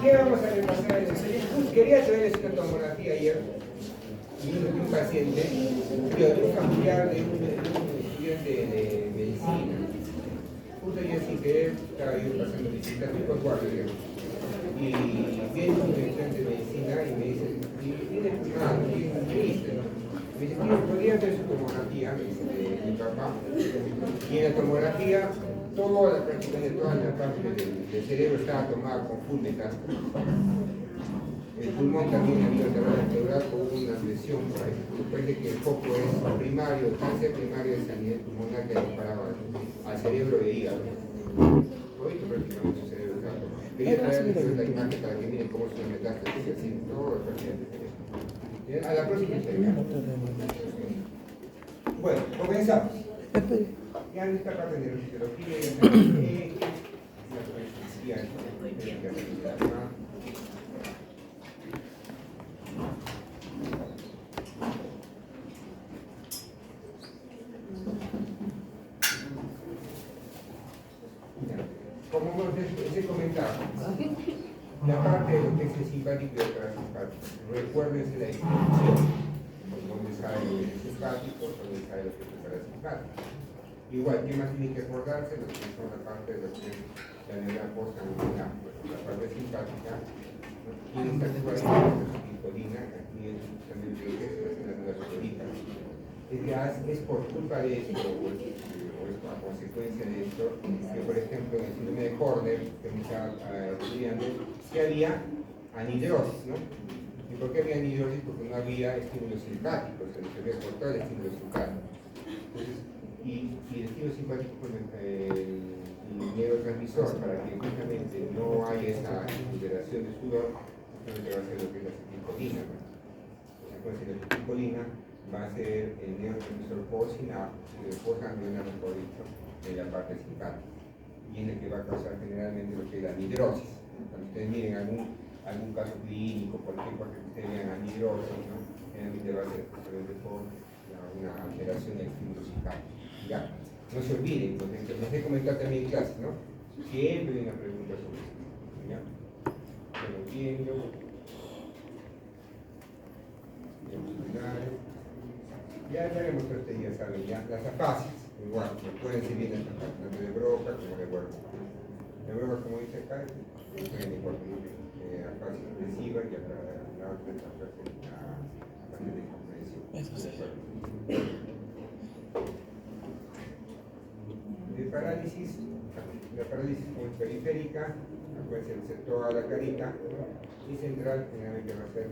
¿Qué vamos a repasar en el serio? Quería traerles una tomografía ayer de un paciente, de un familiar de un estudiante de medicina. Justo ayer sin querer estaba yo pasando visita, fui por guardia, y viene un estudiante de medicina y me dice, viene fumado, viene triste, ¿no? Me dice, tío, ¿podría hacer su tomografía? Me dice, de mi papá. Y en la tomografía, prácticamente toda la parte del cerebro estaba tomada con full metástasis. El pulmón también había derrame pleural con una lesión por ahí. Recuerde que el foco es primario, el cáncer primario es a nivel pulmonar que disparaba al cerebro e hígado. Hoy prácticamente su cerebro estaba tomado. Quería traerles la imagen para que miren cómo son metástasis, así todo el paciente. A la próxima entrega. Bueno, comenzamos. Ya en esta parte de neurofisiología, ya sabemos que la conexiones como les he comentado, la parte de lo que es el simpático y el parasimpático. Recuérdense la distinción, donde sale el simpático, donde sale lo que es el parasimpático. Igual, ¿qué más tiene que acordarse? Lo que son la parte de lo que es la neurona postangular. La parte simpática tiene que actuar en la acetilcolina, aquí es justamente lo que es la neurona. Es por culpa de esto, o es a consecuencia de esto, que por ejemplo en el síndrome de Horner, que me estaba estudiando, que había anidrosis, ¿no? ¿Y por qué había anidrosis? Porque no había estímulos simpáticos, se había cortado el estímulo simpático. Entonces, y el estímulo simpático con el neurotransmisor, para que justamente no haya esa liberación de sudor, justamente va a ser lo que es la acetilcolina, ¿no? Entonces, la acetilcolina va a ser el neurotransmisor postganglionar, mejor dicho, en la parte simpática, y en el que va a causar generalmente lo que es la anidrosis. Cuando ustedes miren algún caso clínico, cualquier cosa que ustedes vean anidrosis, ¿no? Generalmente va a ser justamente por una alteración del estímulo simpático. Ya, no se olviden, les he comentado también en clase, ¿no? Siempre hay una pregunta sobre esto. ¿Ya? Bueno, bien, ya veremos que ustedes ya saben, ya las afasias, igual, pueden ser bien las afasias, tanto de Broca como de Werner. De Broca, como dice acá, es igual, afasia expresiva y acá la otra es afasia de comprensión. Eso sí. De parálisis, la parálisis como es periférica, puede ser toda la carita, y central generalmente va a ser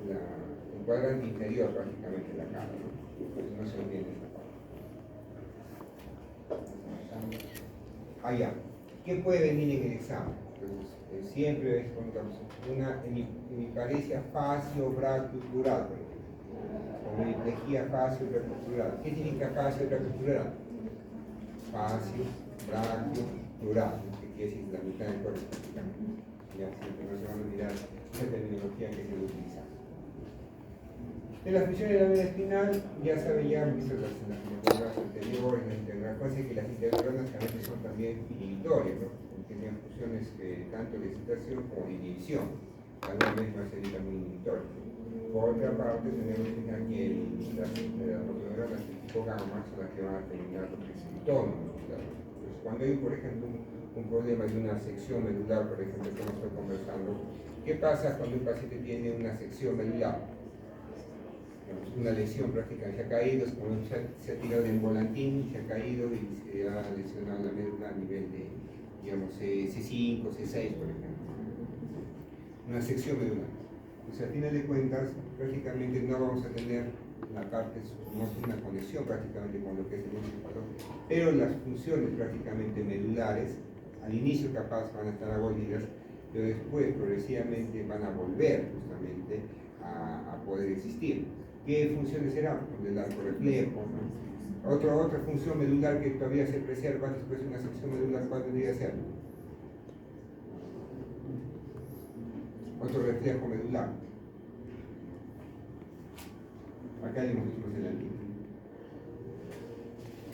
el cuadrante inferior prácticamente de la cara, ¿no? Entonces no se entiende esta parte. Allá, ¿qué puede venir en el examen? Entonces, siempre es una hemiparesia facio-braccio-plural, por ejemplo, o hemiplegia facio-braccio-plural. ¿Qué significa facio-braccio-plural? Facio, brachio, plural, que quiere decir la mitad del cuerpo prácticamente. Ya siempre no se van a olvidar esa terminología que se debe utilizar. En la función de la vena espinal, ya saben, ya hemos visto las neuronas anteriores, la integral, puede ser que las interneuronas a veces son también inhibitorias, ¿no? Tienen funciones tanto de excitación como de inhibición. Algunas veces va a ser también inhibitoria. Por otra parte, tenemos que las neuronas de tipo gamma son las que van a terminar lo que es el tono muscular. Entonces, cuando hay, por ejemplo, un problema de una sección medular, por ejemplo, como estoy conversando, ¿qué pasa cuando un paciente tiene una sección medular? Una lesión prácticamente, se ha caído, es como se ha tirado en volantín, se ha caído y se ha lesionado la médula a nivel de, digamos, C5, C6, por ejemplo. Una sección medular. Entonces, a final de cuentas, prácticamente no vamos a tener la parte, no es una conexión prácticamente con lo que es el encéfalo, pero las funciones prácticamente medulares, al inicio capaz van a estar abolidas, pero después progresivamente van a volver justamente a poder existir. ¿Qué funciones serán? El arco reflejo, ¿no? Otra función medular que todavía se preserva después de una sección medular, ¿cuál debería ser? Otro reflejo medular. Acá le mostramos el antiguo.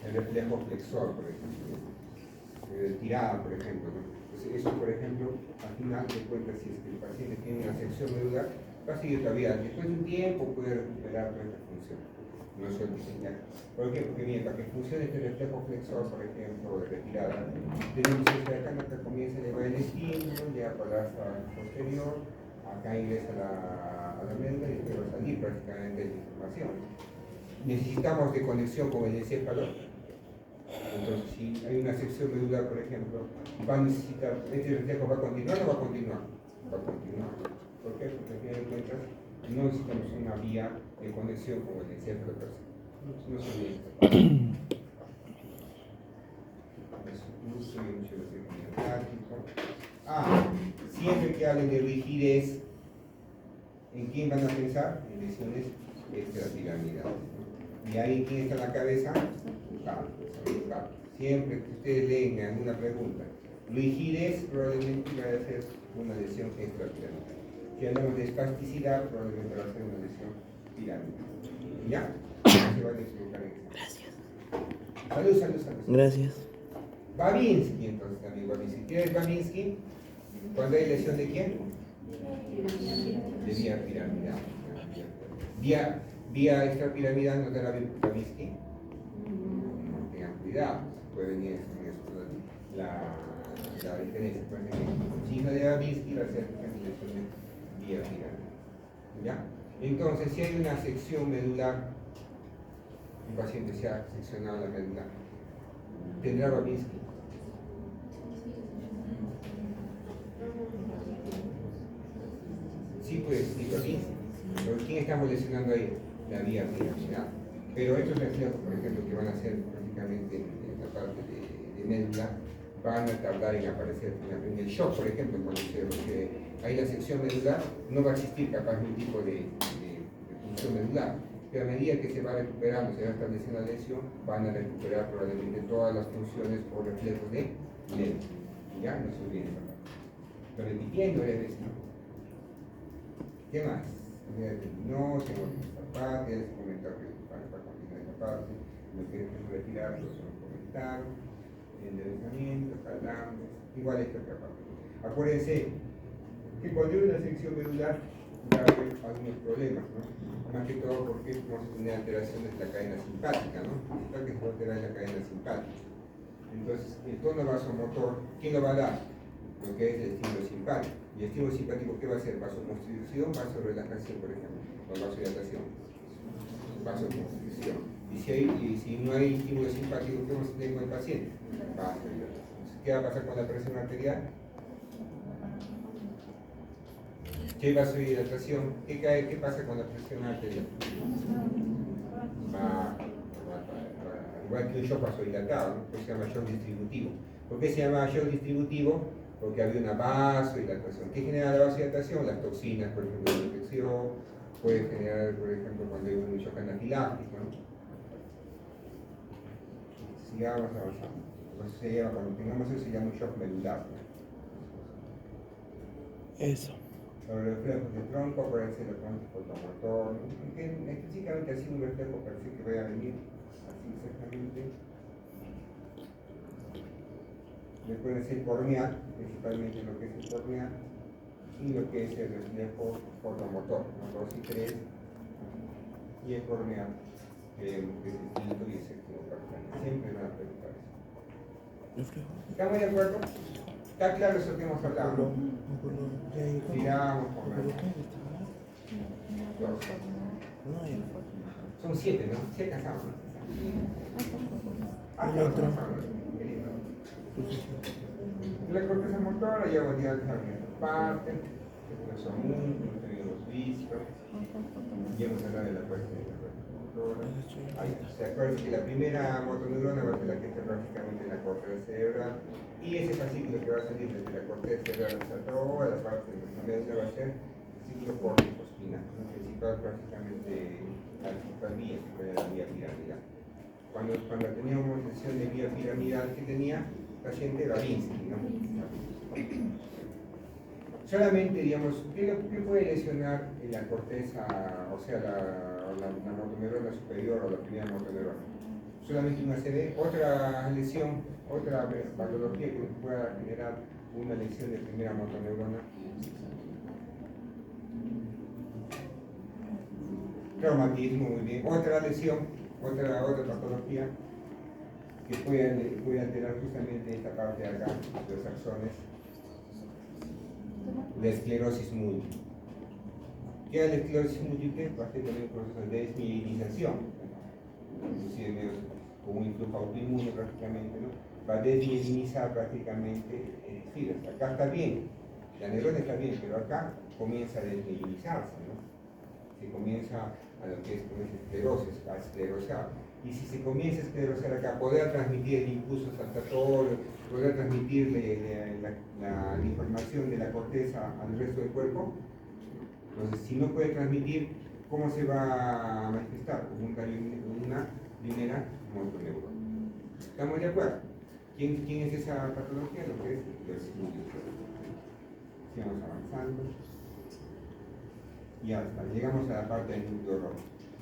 el reflejo flexor, por ejemplo, tirada, por ejemplo, ¿no? Entonces, eso, por ejemplo, al final de cuentas, si es que el paciente tiene una sección medular, va a seguir todavía. Después de un tiempo puede recuperar toda esta función. No es diseñar. ¿Por qué? Porque bien, para que funcione este reflejo flexor, por ejemplo, de retirada, tenemos esta acá, que comienza a elevar el estímulo, ya para hasta posterior, acá ingresa a la médula y después va a salir prácticamente la información. Necesitamos de conexión con el encéfalo. Entonces, si hay una sección medular, por ejemplo, va a necesitar, ¿este reflejo va a continuar o va a continuar? Va a continuar. ¿Por qué? Porque al final de cuentas no necesitamos una vía de conexión con el encéfalo per se. No se necesita. No soy mucho de práctico. Siempre que hablen de rigidez, ¿en quién van a pensar? En lesiones extrapiramidales. ¿Y ahí quién está en la cabeza? Carlos. Siempre que ustedes leen alguna pregunta, rigidez probablemente va a ser una lesión extrapiramidal. Si hablamos de espasticidad, probablemente va a ser una lesión piramidal. ¿Ya? Se van a explicar en eso. Salud. Gracias. Babinski, entonces, amigo Babinski. ¿Quién es Babinski? ¿Cuándo hay lesión de quién? De vía piramidal. Vía extrapiramidal, ¿no te la Babinski? No tengan cuidado, puede venir la diferencia. Puede venir el signo de Babinski va a ser lesión de vía piramidal. ¿Ya? Entonces, si hay una sección medular, un paciente se ha seccionado la médula, ¿tendrá Babinski? Sí, pues sí, Babinski. ¿Pero quién estamos lesionando ahí? La vía piramidal. Pero estos reflejos, por ejemplo, que van a ser prácticamente en la parte de médula, van a tardar en aparecer en el shock, por ejemplo, porque ahí la sección medular no va a existir capaz ningún tipo de función medular. Pero a medida que se va recuperando, se va estableciendo la lesión, van a recuperar probablemente todas las funciones o reflejos de médula. Ya, no se olviden. Pero repitiendo es esto. ¿Qué más? No, tengo esta parte, les comentar que para continuar esta parte, lo que es retirar, lo que comentar, enderezamiento, calambres, igual esta otra parte. Acuérdense que cuando hay una sección medular, va a haber algunos problemas, ¿no? Más que todo porque vamos a tener alteraciones de la cadena simpática, ¿no? Está que se va a alterar la cadena simpática. Entonces, el tono vasomotor, ¿quién lo va a dar? Lo que es el estímulo simpático. ¿Y el estímulo simpático qué va a hacer? Vasoconstricción, vasorelajación, por ejemplo, o vasodilatación. Vasoconstricción. Y si no hay estímulo simpático, ¿qué vamos a tener con el paciente? Vasodilatación. ¿Qué va a pasar con la presión arterial? Si hay vasodilatación, ¿qué pasa con la presión arterial? Igual que un shock vasodilatado, ¿no? Se llama shock distributivo. ¿Por qué se llama shock distributivo? Porque había una vasodilatación. ¿Qué genera la vasodilatación? Las toxinas, por ejemplo, la infección, puede generar, por ejemplo, cuando hay un shock anafiláctico, ¿no? Sigamos avanzando. Entonces, cuando tengamos eso, se llama un shock medular, ¿no? Eso. Sobre los reflejos de tronco, puede ser el tronco fotomotor, específicamente así un reflejo parece que vaya a venir, así exactamente. Puede ser corneal, principalmente lo que es el corneal, y lo que es el reflejo fotomotor, 2 y 3, y el corneal, que es el quinto y el séptimo parcial. Siempre van a preguntar eso. ¿Estamos de acuerdo? ¿Está claro eso que hemos hablado? Sigamos con Son 7, ¿no? 7 acá. La corteza motora ya voy a dejar esta parte, que son los vicios, ya hemos hablado de la parte de la corteza motora. Se acuerdan que la primera motoneurona va a ser la que está prácticamente en la corteza cerebral, y ese fascículo que va a salir desde la corteza cerebral hasta toda la parte de la médula va a ser el ciclo córtico-espinal, el principal prácticamente la principal vía, que fue la vía piramidal. Cuando teníamos lesión de vía piramidal, que tenía paciente Babinski, ¿no? Solamente, digamos, ¿qué puede lesionar en la corteza, o sea, la motoneurona superior o la primera motoneurona? solamente una CD. Otra lesión, otra patología que pueda generar una lesión de primera motoneurona. Traumatismo, muy bien. Otra lesión, otra patología que puede alterar justamente esta parte de acá, los axones. La esclerosis múltiple. ¿Qué es la esclerosis múltiple? Parte también un proceso de desmielinización, inclusive como un influjo autoinmune prácticamente, ¿no? Va a desmielinizar prácticamente fibras. Acá está bien, la neurona está bien, pero acá comienza a desmielinizarse, ¿no? Se comienza a lo que es esclerosis, a esclerosar. Y si se comienza a esclerosar acá, podrá transmitir el impulso saltatorio, podrá transmitirle la información de la corteza al resto del cuerpo. Entonces, si no puede transmitir, ¿cómo se va a manifestar? Como una primera motoneurona. ¿Estamos de acuerdo? ¿Quién es esa patología? Lo que es esclerosis múltiple. Sigamos avanzando. Y hasta llegamos a la parte del núcleo rojo.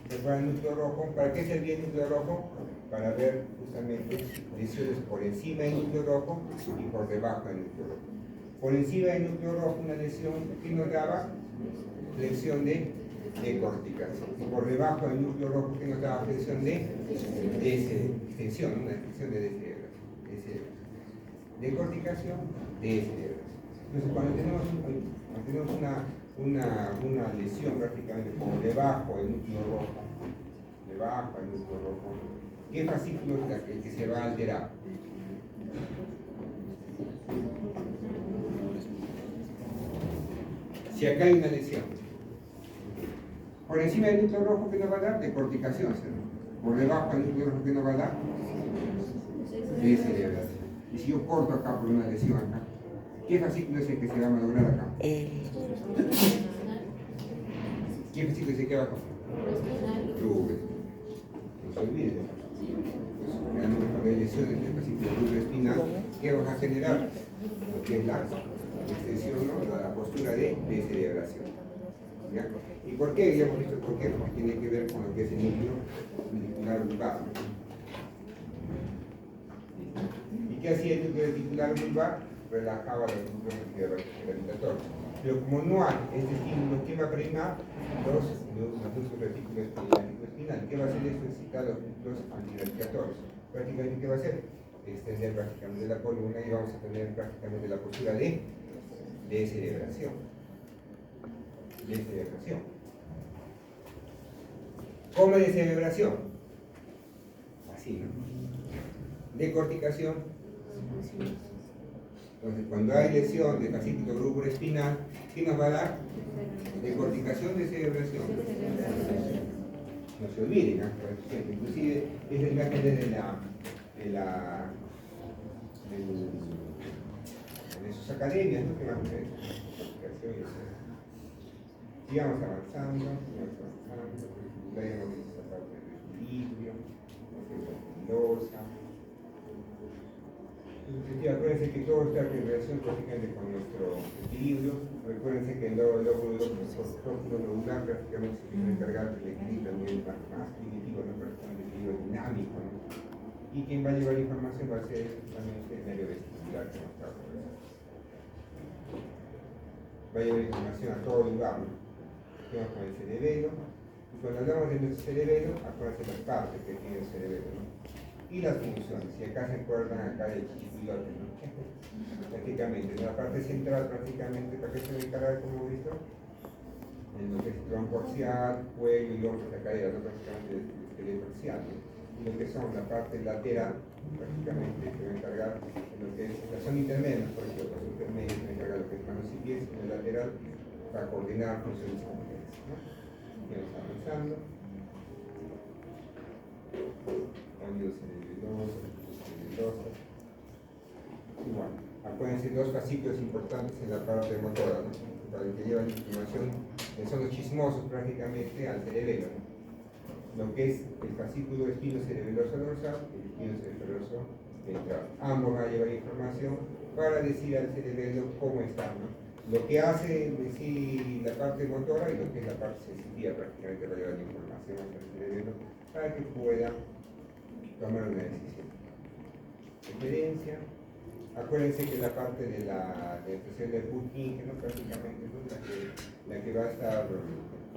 ¿Recuerdan el núcleo rojo? ¿Para qué servía el núcleo rojo? Para ver justamente lesiones por encima del núcleo rojo y por debajo del núcleo rojo. Por encima del núcleo rojo, una lesión que nos daba flexión de decorticación. Y por debajo del núcleo rojo, que nos daba flexión de extensión, una extensión de descerebración. Decorticación, descerebración. Entonces, cuando tenemos una lesión prácticamente por debajo del núcleo rojo, ¿qué fascículo es el que se va a alterar? Si acá hay una lesión, por encima del núcleo rojo, ¿qué nos va a dar? Decorticación, ¿no? Por debajo del núcleo rojo, ¿qué nos va a dar? Descerebración. Y si yo corto acá por una lesión acá, ¿qué fascículo es el que se va a malograr acá? ¿Qué fascículo se queda acá? Rubro. No se olviden. Cuando hay lesiones del fascículo rubroespinal, ¿qué vas a generar? Lo que es la extensión, ¿no? La postura de descerebración. ¿Ya? ¿Y por qué? Ya hemos visto por qué, porque tiene que ver con lo que es el núcleo reticular vulvar. ¿Y qué hacía el núcleo reticular vulvar? Relajaba los núcleos gravitatorios. Pero como no hay este estímulo, ¿qué va a primar? Los núcleos reticuloespinal. ¿Qué va a hacer esto? Excitar los núcleos antigravitatorios. Prácticamente, ¿qué va a hacer? Extender prácticamente la columna y vamos a tener prácticamente la postura de descerebración. ¿Cómo es descerebración? Así, ¿no? Decorticación. Entonces, cuando hay lesión del fascículo rubroespinal, ¿qué nos va a dar? Decorticación, descerebración. No se olviden, ¿no? Inclusive es la imagen de sus academias, ¿no? Que van a hacer sigamos avanzando. Ya hemos visto esta parte del equilibrio, losa. Acuérdense que todo está en relación prácticamente con nuestro equilibrio. Recuérdense que el lóbulo nodular prácticamente se tiene que encargar del equilibrio también más primitivo, ¿no? Prácticamente el equilibrio dinámico, ¿no? Y quien va a llevar información va a ser justamente el nervio vestibular que nos está rodeando. Va a llevar información a todo lugar, ¿no? Vamos con el cerebelo. Y cuando hablamos de nuestro cerebelo, acuérdense las partes que tiene el cerebelo, ¿no? Y las funciones. Y acá se acuerdan acá del chiquipilote, ¿no? Prácticamente, en la parte central, prácticamente, ¿para qué se va a encargar, como hemos visto? En lo que es tronco axial, cuello y hombros, acá hay prácticamente el esqueleto axial, ¿no? Y lo que son la parte lateral, prácticamente se va a encargar en lo que es la zona intermedia, por ejemplo, la zona intermedia se va a encargar de lo que es manos y pies, en el lateral para coordinar funciones complejas, ¿no? Vamos avanzando. Cambios cerebelosos. Igual, acuérdense dos fascículos importantes en la parte motora, ¿no? Para el que lleva la información, que son los chismosos prácticamente al cerebelo, ¿no? Lo que es el fascículo espinocerebeloso dorsal y el espinocerebeloso ventral. Ambos van a llevar información para decir al cerebelo cómo está, ¿no? Lo que hace decir la parte motora y lo que es la parte sensitiva prácticamente para llevar la información al cerebelo para que pueda tomar una decisión. Referencia. Acuérdense que la parte de la expresión de Purkinje, ¿no? Prácticamente es la que va a estar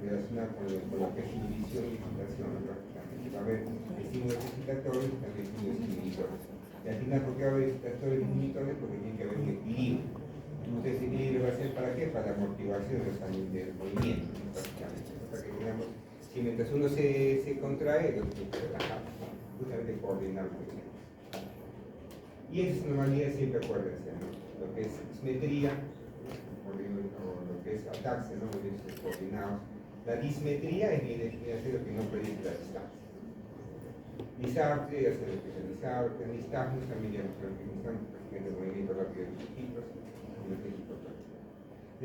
relacionada con lo que es inhibición y excitación, ¿no? Prácticamente va a haber estímulos excitatorios y también estímulos inhibidores. Y al final, ¿por qué va a haber excitatorios y inhibidores? Porque tiene que haber un equilibrio. Entonces, ese equilibrio va a ser ¿para qué? Para la amortiguación del movimiento, ¿no? Prácticamente. Para que tengamos, si mientras uno se contrae, el otro tiene que relajar, ¿no? Justamente coordinar el movimiento. Y en sus normalidades siempre acuérdense, ¿no? Lo que es simetría, o lo que es ataxia, ¿no? Movimientos coordinados. La dismetría es viene a ser lo que no predice la distancia. Disartria, ya se lo que es el disartria, nistagmus también ya lo que necesitamos, prácticamente el movimiento rápido de los ciclos, lo que es importante.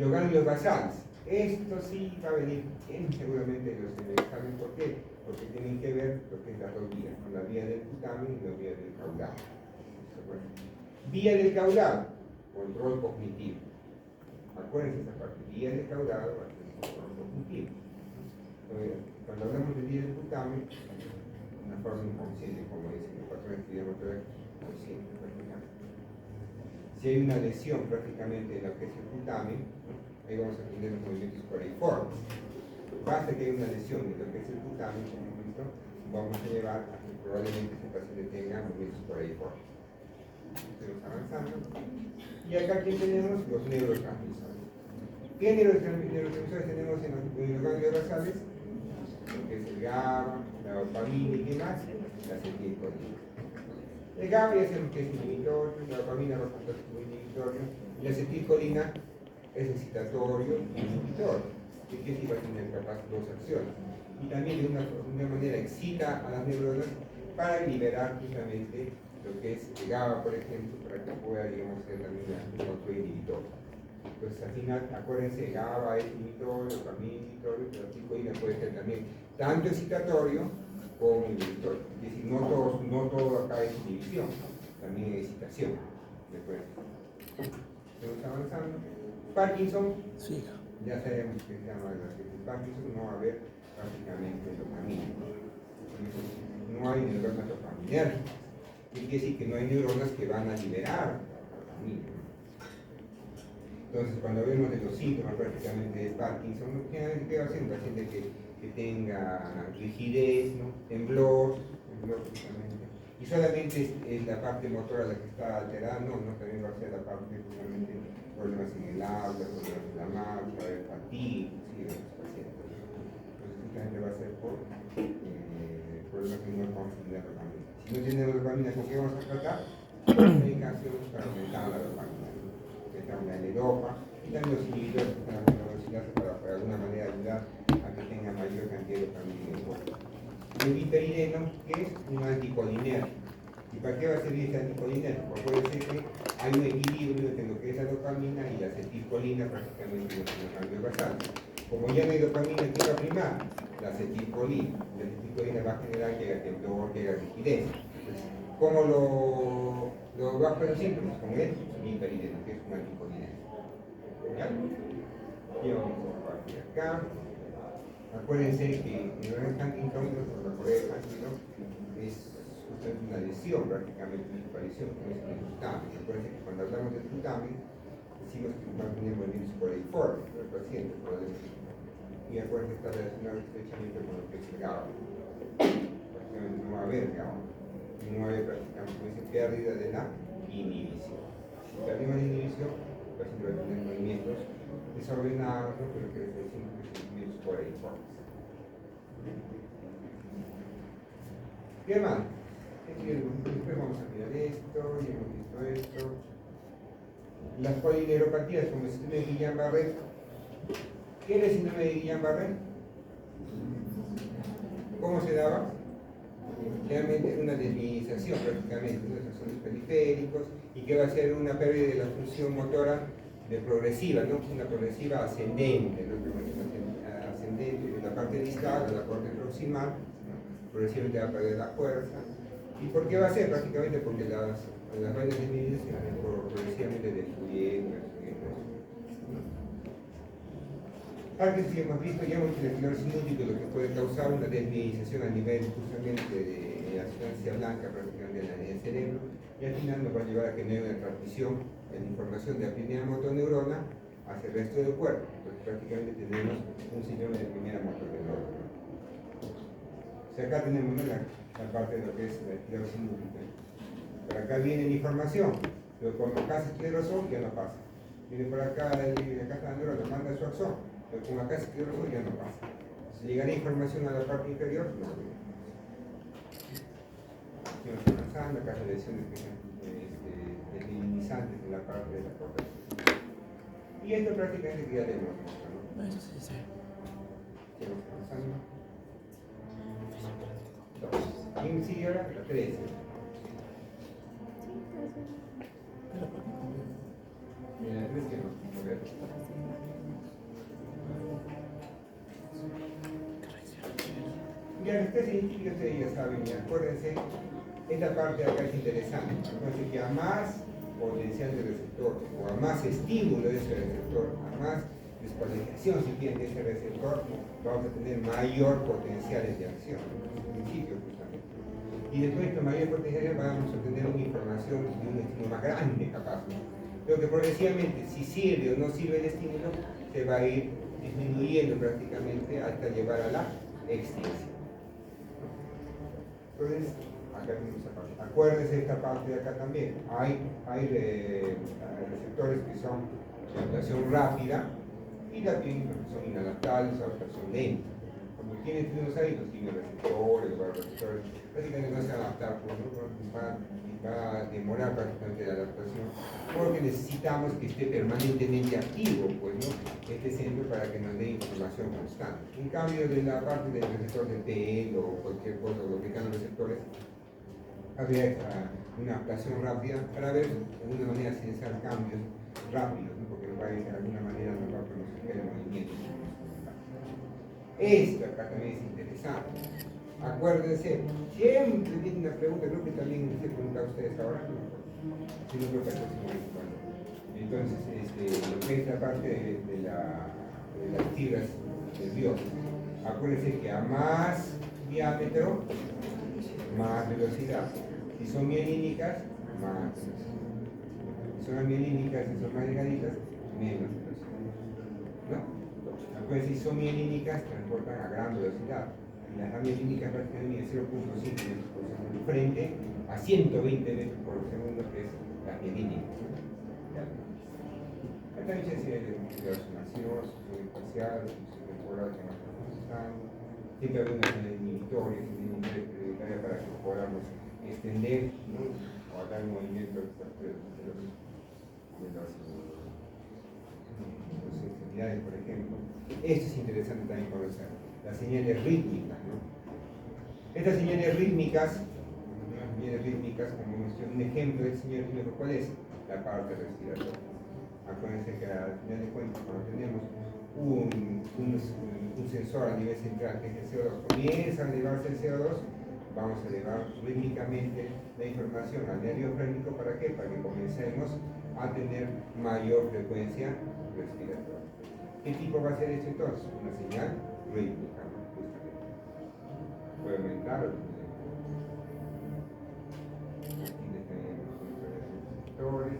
Los ganglios basales, esto sí va a venir seguramente los examen, ¿por qué? Porque tienen que ver lo que es las dos vías, con la vía del putamen y la vía del caudal. Bueno, vía del caudal, control cognitivo. Acuérdense esa parte, vía del caudal, control cognitivo. Cuando hablamos de vía del putamen, una forma inconsciente, como dicen los patrones que digamos consciente prácticamente. Si hay una lesión prácticamente en lo que es el putamen, ¿no? Ahí vamos a tener los movimientos coreiformes. Basta que haya una lesión en lo que es el putamen, por ejemplo, vamos a llevar a que probablemente ese paciente tenga movimientos coreiformes. Estamos avanzando. Y acá aquí tenemos los neurotransmisores. ¿Qué neurotransmisores tenemos en los ganglios basales? Lo que es el GABA, la dopamina y qué más, la acetilcolina. El GABA ya sabemos que es inhibitorio, la dopamina va a contar como inhibitorio, y la acetilcolina es excitatorio y inhibitorio. Que sí va a tener capaz dos acciones. Y también de una manera excita a las neuronas para liberar justamente lo que es el GABA, por ejemplo, para que pueda, digamos, ser también un control inhibitorio. Entonces, al final, acuérdense, GABA es inhibitorio, dopamina inhibitorio, pero la acetilcolina puede ser también tanto excitatorio como inhibitorio. Es decir, no todo acá es inhibición, también es excitación. ¿De acuerdo? Estamos avanzando. Parkinson, sí. Ya sabemos que se llama la Parkinson, no va a haber prácticamente dopamina. No hay neuronas dopaminérgicas. Quiere decir que no hay neuronas que van a liberar dopamina. Entonces, cuando vemos de los síntomas prácticamente de Parkinson, ¿qué va a ser un paciente que tenga rigidez, ¿no? temblor justamente? Y solamente es la parte motora la que está alterada, no, también va a ser la parte justamente problemas en el habla, problemas en la marcha, fatiga, ¿sí? De los pacientes. Entonces, justamente va a ser por problemas que no vamos a tener dopamina. Si no tenemos dopamina, ¿con qué vamos a tratar? Medicaciones para aumentar la dopamina. Que está una L-dopa y también los inhibidores que están a la velocidad para de alguna manera ayudar a que tenga mayor cantidad de dopamina en el cuerpo. El viperideno, que es un anticolinérgico. ¿Y para qué va a servir este anticolinérgico? Puede ser que hay un equilibrio entre lo que es la dopamina y la acetilcolina prácticamente en los ganglios basales. Como ya no hay dopamina, ¿qué va a primar? La acetilcolina. La acetilcolina va a generar que haya temblor, que haya rigidez. Entonces, ¿cómo lo bajo los síntomas? Con el viperideno, que es un anticolinérgico. ¿Ya? Y vamos a partir acá. Acuérdense que en el Huntington, por la Corea de Huntington, es justamente una lesión prácticamente, una aparición, como es el putamen. Acuérdense que cuando hablamos del putamen, decimos que va a tener movimientos coreiformes por el paciente, probablemente. Y acuérdense que está relacionado estrechamente con lo que es el GABA. Prácticamente no va a haber GABA. Y no va a haber prácticamente pérdida de la inhibición. Si perdimos la inhibición, el paciente va a tener movimientos desordenados, ¿no? Pero que decimos que son movimientos coreiformes. ¿Qué más? Después vamos a mirar esto, ya hemos visto esto. Las polineuropatías, como el síndrome de Guillain-Barré. ¿Qué era el síndrome de Guillain-Barré? ¿Cómo se daba? Realmente es una desmiyelización prácticamente de los axones periféricos y que va a ser una pérdida de la función motora de progresiva, ¿no? Una progresiva ascendente, ¿no? Ascendente de la parte distal a la parte proximal, ¿no? Progresivamente va a perder la fuerza. ¿Y por qué va a ser? Prácticamente porque las vainas de desmiyelización progresivamente destruyendo, Parkinson que hemos visto, ya hemos visto el esclerosis múltiple, lo que puede causar una desmiyelización a nivel justamente de la sustancia sustancia blanca prácticamente en el cerebro, y al final nos va a llevar a que no haya una transmisión de la información de la primera motoneurona hacia el resto del cuerpo. Entonces prácticamente tenemos un síndrome de primera motoneurona. O sea, acá tenemos, ¿no?, la parte de lo que es la esclerosis múltiple. Por acá viene la información, pero cuando pasa esclerosol ya no pasa. Viene por acá, acá está la neurona, manda su axón, pero como acá es esclerosol ya no pasa. Si llegará información a la parte inferior, no. Seguimos avanzando, acá se lesiones desminimizantes en la parte de la corteza. Y esto prácticamente que ya tenemos, ¿no? Eso sí, sí. Seguimos avanzando. ¿Quién sigue ahora? La 13. La 13 no, a ver. Ya las tres científicas ustedes ya saben, y acuérdense, esta parte de acá es interesante. Acuérdense que a más potencial del receptor, o a más estímulo de ese receptor, a más despolarización, si quieren, de ese receptor, vamos a tener mayor potenciales de acción, en principio justamente. Y después de esta mayor potencialidad vamos a tener una información de un estímulo más grande, capaz, ¿no? Pero que progresivamente, si sirve o no sirve el estímulo, se va a ir disminuyendo prácticamente hasta llevar a la extinción. Entonces, acá tenemos esa parte. Acuérdense esta parte de acá también. Hay receptores que son de adaptación rápida y también son inadaptables a adaptación lenta. Cuando tienen unos ahí, los tienen receptores, los receptores, prácticamente no se van a adaptar, pues, ¿no? Va a demorar prácticamente la adaptación, porque necesitamos que esté permanentemente activo, pues, ¿no?, este centro para que nos dé información constante. En cambio, de la parte del receptor de pelo o cualquier cosa, lo que sean los receptores, habría una adaptación rápida para ver de alguna manera si hacer cambios rápidos, ¿no?, porque nos va a ir de alguna manera nos va a promocionar el movimiento. Esto acá también es interesante. Acuérdense, siempre viene una pregunta, creo que también les he preguntado a ustedes ahora, si no creo que al próximo año. Bueno, entonces, lo que es la parte de las fibras nerviosas, acuérdense que a más diámetro, más velocidad. Si son mielínicas, más velocidad. Si son amielínicas y son más delgaditas, menos velocidad, ¿no? Acuérdense, si son mielínicas, transportan a gran velocidad. Las amielínicas prácticamente 0.5 metros por segundo frente a 120 metros por segundo, que es la mielínica. Acá hay serie de relacionaciones, espaciales, temporales que más están. Siempre hay unas inhibitorias para que podamos extender, ¿no?, o dar un movimiento de las extremidades, por ejemplo. Esto es interesante también conocer. Las señales rítmicas, ¿no? Estas señales rítmicas, como mencioné, un ejemplo de señal rítmica, ¿cuál es? La parte respiratoria. Acuérdense que al final de cuentas, cuando tenemos un sensor a nivel central que es el CO2, comienza a elevarse el CO2, vamos a elevar rítmicamente la información al nervio frénico. ¿Para qué? Para que comencemos a tener mayor frecuencia respiratoria. ¿Qué tipo va a ser esto entonces? Una señal rítmica, justamente. Puede aumentar o disminuir. Aquí tenemos nuestros receptores.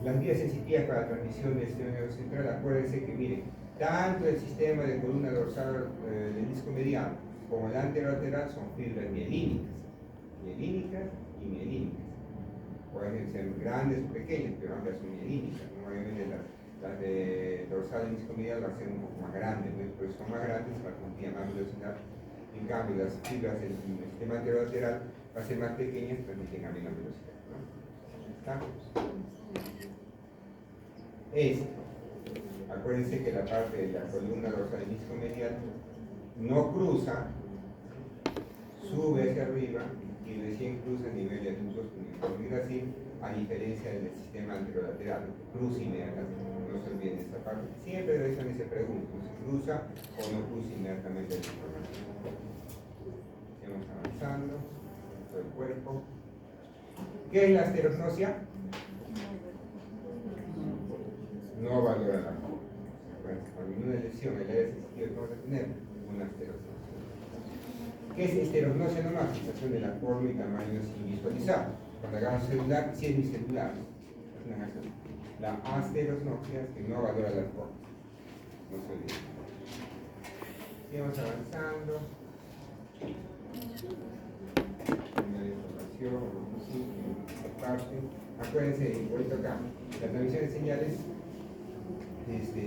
Las vías sensitivas para la transmisión del sistema nervioso central, acuérdense que, miren, tanto el sistema de columna dorsal del disco mediano como el anterolateral son fibras mielínicas y mielínicas. Pueden ser grandes o pequeñas, pero ambas son mielínicas, ¿no? Obviamente las de dorsal del disco mediano van a ser un poco más grandes, ¿no? Pero son más grandes, va a cumplir más velocidad. En cambio, las fibras del sistema anterolateral van a ser más pequeñas, transmiten a menos velocidad, ¿no? ¿Está? Acuérdense que la parte de la columna dorsal del disco medial no cruza, sube hacia arriba y recién cruza el nivel de adultos con Brasil, a diferencia del sistema anterolateral, cruza inmediatamente. No se olviden de esta parte. Siempre realizan esa pregunta, ¿si cruza o no cruza inmediatamente la información? Seguimos avanzando, todo el cuerpo. ¿Qué es la asterognosia? No valora la forma. Cuando en una lesión el área sensitiva que vamos a tener, una esterognosia. ¿Qué es esterognosia nomás? Sensación de la forma y tamaño sin visualizar. Cuando agarro un celular, si es mi celular, es una reacción. La asterognosia es que no valora la forma. No se olvide. Seguimos avanzando. Una información, esta parte. Acuérdense, igualito acá, la transmisión de señales desde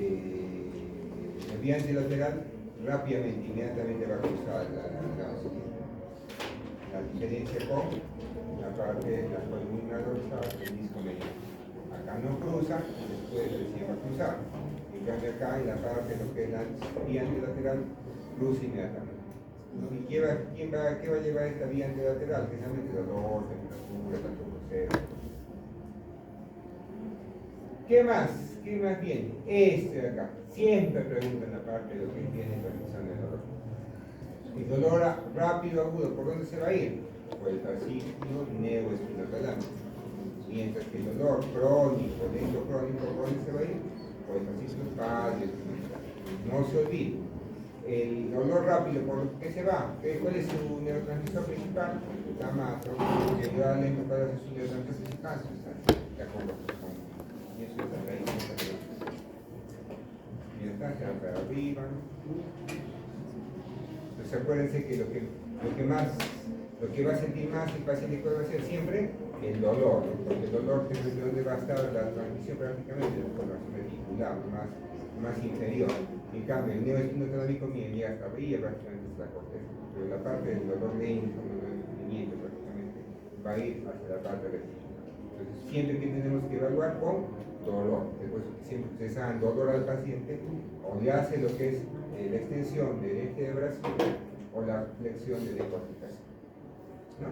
el vía antilateral rápidamente, inmediatamente va a cruzar la diferencia con la parte de la columna dorsal del disco medio. Acá no cruza, después recién va a cruzar. En cambio acá en la parte de lo que es la vía antilateral cruza inmediatamente. ¿Y qué va a llevar esta vía antilateral? Precisamente dolor, temperatura, tanto crucero. ¿Qué más? ¿Qué más viene? Este de acá. Siempre preguntan la parte de lo que tiene percepción del dolor. El dolor rápido, agudo, ¿por dónde se va a ir? Por el fascículo neoespinotalámico. Mientras que el dolor crónico, lento crónico, ¿por dónde se va a ir? Por el fascículo cardioespinotalámico. No se olvide. El dolor rápido, ¿por qué se va? ¿Cuál es su neurotransmisor principal? El glutamato. El dolor lento, ¿cuál es su neurotransmisor principal? De acuerdo con y eso es la raíz de esta relación. Y está, se va para arriba. Entonces acuérdense que lo que va a sentir más el paciente va a ser siempre el dolor, ¿no? Porque el dolor es donde va a estar la transmisión prácticamente de la formación reticular, más inferior. En cambio, el neoespinotalámico llega hasta arriba, prácticamente hasta la corteza. Pero la parte del dolor lento, el dolor de sufrimiento, prácticamente va a ir hacia la parte reticular. Entonces, siempre que tenemos que evaluar con dolor, después siempre ustedes saben dolor al paciente, o le hace lo que es la extensión del eje de Brasil o la flexión de decorticación. ¿No?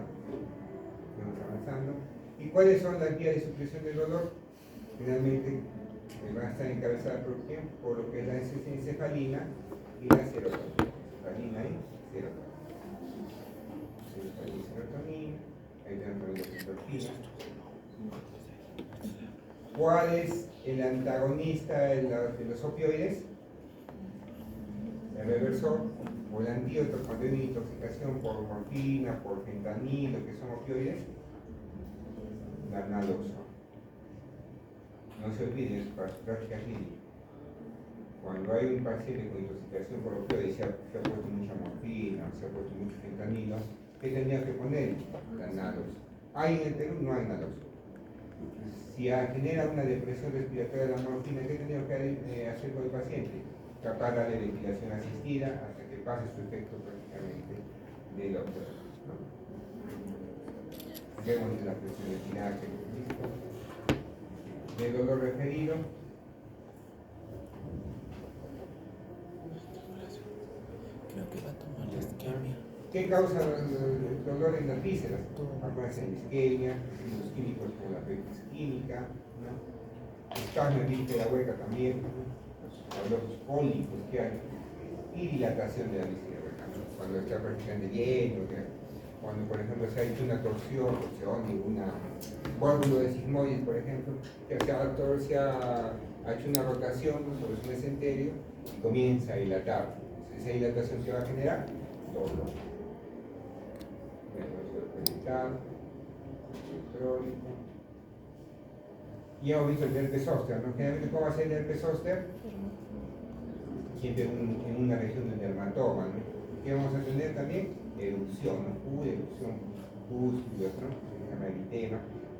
Vamos avanzando. ¿Y cuáles son las vías de supresión del dolor? Finalmente van a estar encabezadas por quién? Por lo que es la encefalina y la serotonina. Encefalina y serotonina. Encefalina y serotonina. Ahí tenemos también las endorfinas. ¿Cuál es el antagonista de los opioides? El reversor o el antídoto cuando hay una intoxicación por morfina, por fentanilo, que son opioides, la naloxona. No se olviden, es práctica clínica. Cuando hay un paciente con intoxicación por opioides, se ha puesto mucha morfina, se ha puesto mucho fentanilo, ¿qué tendría que poner? La naloxona. ¿Hay en el Perú? No hay naloxona. Si genera una depresión respiratoria de la morfina, ¿qué tendría que hacer con el paciente? Tapar la ventilación asistida hasta que pase su efecto prácticamente del opioide, ¿no? Vemos la presión respiratoria, del dolor referido. Creo que va a tomar la isquemia. ¿Qué causa el dolor en las vísceras? Acuérdense de la isquemia, los químicos como la peroxinas química, ¿no? Espasmo de víscera hueca también, los cólicos que hay, y dilatación de la víscera hueca, ¿no? Cuando está prácticamente lleno, cuando por ejemplo se ha hecho una torsión y una válvula de sigmoides, por ejemplo, que se ha hecho una rotación sobre su mesenterio y comienza a dilatar. Esa dilatación que va a generar dolor. Crónico. Y hemos visto el herpes zóster, ¿no? Generalmente, ¿cómo va a ser el herpes zóster? Siempre en una región del dermatoma, ¿no? ¿Qué vamos a tener también? Erupción, ¿no? Erupción, pústulas, ¿no? Se llama eritema,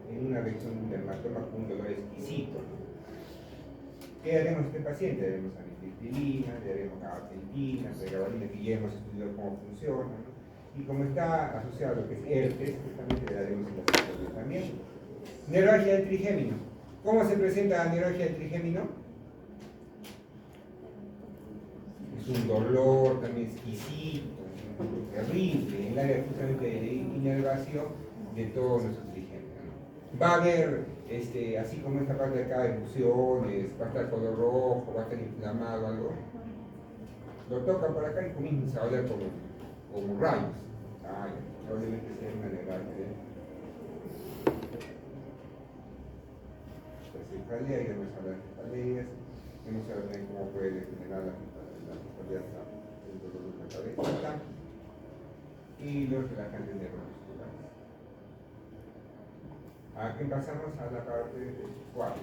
en una región del dermatoma con un dolor exquisito, ¿no? ¿Qué haremos a este paciente? Le haremos amitriptilina, le haremos gabapentina, pregabalina, que ya hemos estudiado cómo funciona, ¿no? Y como está asociado a lo que es herpes, justamente le daremos el ácido también. Neuralgia del trigémino. ¿Cómo se presenta la neuralgia del trigémino? Es un dolor también exquisito, terrible, en el área justamente de inervación de todos nuestros trigéminos, ¿no? Va a haber, así como esta parte de acá, erupciones, va a estar color rojo, va a estar inflamado, algo. Lo toca por acá y comienza a oler como rayos. Probablemente sea una neuralgia. Cefalea, ya hemos hablado de cefaleas, hemos hablado de cómo puede generar la cefalea, el dolor cabecita y los relajantes neuromusculares. Aquí pasamos a la parte 4.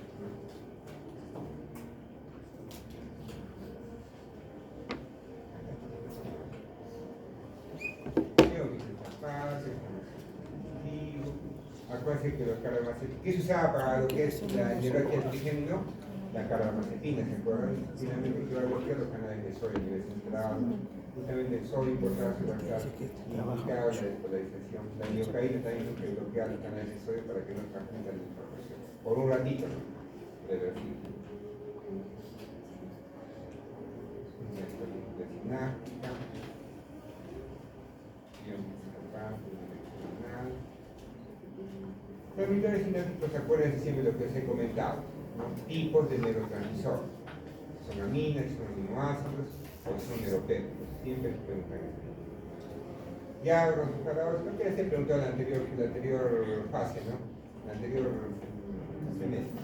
Acuérdense que los carbamazepina, ¿qué se usaba para lo que es la neuralgia del trigémino? La carbamazepina, ¿se acuerdan? Finalmente que va a bloquear los canales de sodio a nivel central. Justamente el sodio importante va a estar implicado en la despolarización. La miocaína también tiene que bloquear los canales de sodio para que no transmitan la información. Por un ratito, reversible. Sináptica. Transmisores sinápticos, acuérdense siempre lo que os he comentado, ¿no? Tipos de neurotransmisores. Son aminas, son aminoácidos o son neuropéptidos. Siempre se preguntan eso. Ya con sus palabras, creo que ya se preguntó en la anterior fase, ¿no? La anterior semestre.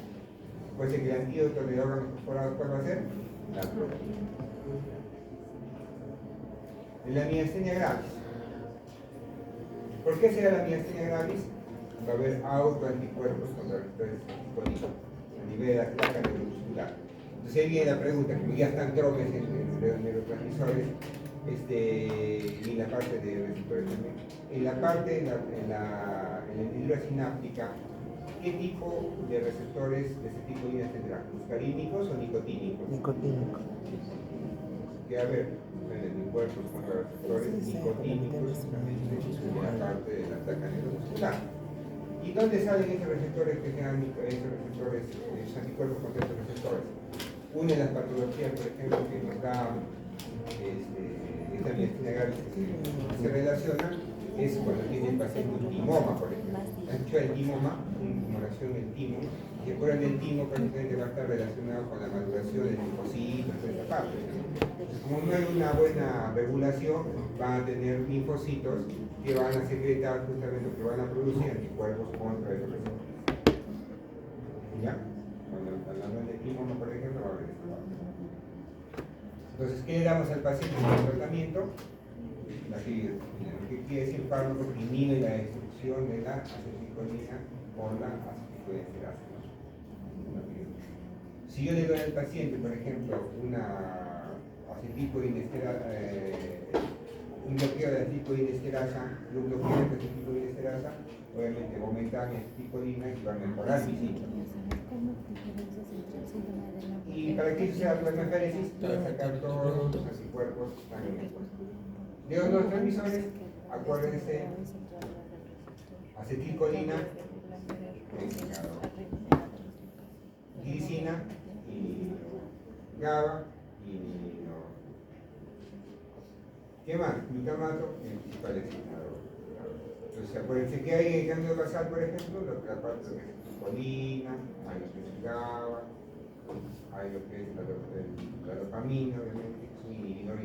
Puede ser que el antídoto de órganos corporados, ¿cuál va a ser? La proteína. En la miastenia gravis. ¿Por qué será la miastenia gravis? Va a haber autoanticuerpos contra receptores anticolínicos a nivel de la placa neuromuscular. Entonces ahí viene la pregunta, que ya están troques en los neurotransmisores y en la parte de receptores también. En la parte, en la hendidura sináptica, ¿qué tipo de receptores de ese tipo de tendrá? ¿Muscarínicos o nicotínicos? Nicotínicos. Que a ver, anticuerpos contra receptores nicotínicos en la parte de la placa neuromuscular. ¿Y dónde salen esos receptores que sean esos anticuerpos contra esos receptores? Una de las patologías, por ejemplo, que nos da esta miastenia gravis que se relaciona es cuando tiene el paciente un timoma, por ejemplo. ¿Han hecho el timoma? Una tumoración del timo. Si acuerdan del timo, prácticamente va a estar relacionado con la maduración del linfocitos, toda esta parte. Entonces, como no hay una buena regulación, van a tener linfocitos que van a secretar justamente, que van a producir anticuerpos contra esos receptores. ¿Ya? Cuando hablamos de timoma, por ejemplo, va a haber esta parte. Entonces, ¿qué le damos al paciente en el tratamiento? La lo que quiere decir fármaco que inhibe la destrucción de la acetilcolina por la acetilcolinsterasa. Si yo le doy al paciente, por ejemplo, una acetilcolinesterasa, un bloqueo de acetilcolinsterasa, un bloqueo de acetilcolinsterasa, obviamente va a aumentar mi acetilcolina y va a mejorar mis síntomas. Y para que eso sea la metaféresis, voy a sacar todos los anticuerpos que están en el cuerpo. De los neurotransmisores, acuérdense, acetilcolina, glicina y GABA y no. ¿Qué más? Glutamato y el principal excitador. Entonces, acuérdense que hay en el cambio basal, por ejemplo, la parte de acetilcolina, hay lo que es GABA, hay lo que es la dopamina, obviamente, es un inhibidor.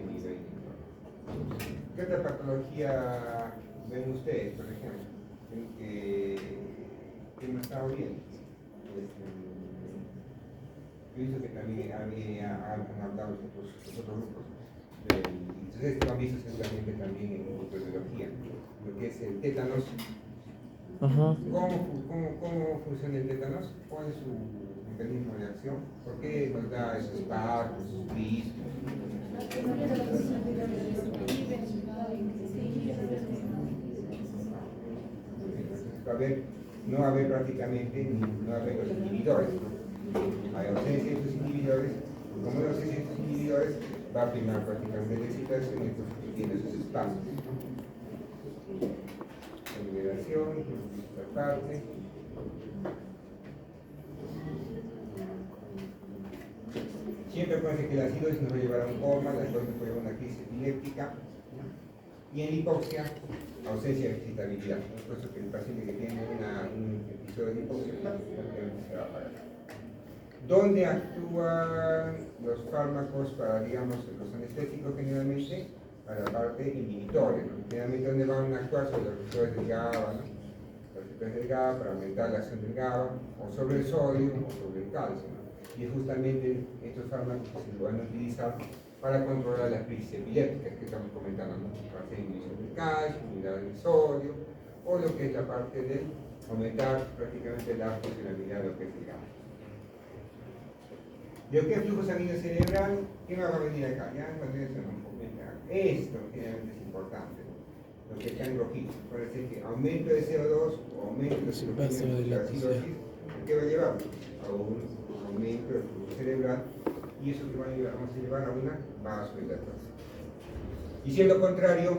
¿Qué otra patología ven ustedes, por ejemplo? Que no está bien. Yo he visto que también han hablado los otros grupos. Entonces, esto han visto seguramente también en microbiología, lo que es el tétanos. ¿Cómo funciona el tétanos? ¿Cuál es su mecanismo de acción? ¿Por qué nos da esos partos, esos cristos? No va a haber prácticamente, no va a haber los inhibidores, ¿no? Hay ausencia de estos inhibidores, como hay ausencia de estos inhibidores, va a primar prácticamente la excitación y entonces tiene esos espacios. Liberación, esta parte. Siempre acuérdense que la acidosis nos va a llevar a un coma, la acidosis puede llevar a una crisis epiléptica, ¿no? Y en hipoxia, ausencia de excitabilidad. Es por eso que el paciente que tiene un episodio de hipoxia prácticamente se va a apagar. ¿Dónde actúan los fármacos para, digamos, los anestésicos generalmente? Para la parte inhibitoria, ¿no? Generalmente donde van a actuar sobre los receptores del GABA, ¿no? Los receptores del GABA para aumentar la acción del GABA, o sobre el sodio o sobre el calcio, ¿no? Y es justamente estos fármacos que se van a utilizar para controlar las crisis epilépticas que estamos comentando, ¿no? Para hacer inhibición del calcio, inhibición del sodio, o lo que es la parte de aumentar prácticamente la funcionalidad de lo que es el gamma. De lo que es flujo sanguíneo cerebral, ¿qué me va a venir acá? Ya cuando eso no comenta. Esto generalmente es importante, ¿no? Lo que está en rojito. Parece que aumento de CO2 o aumento de la acidosis, ¿qué va a llevar? A un aumento del flujo cerebral, y eso que vamos a llevar a una vasodilatación. Y si es lo contrario,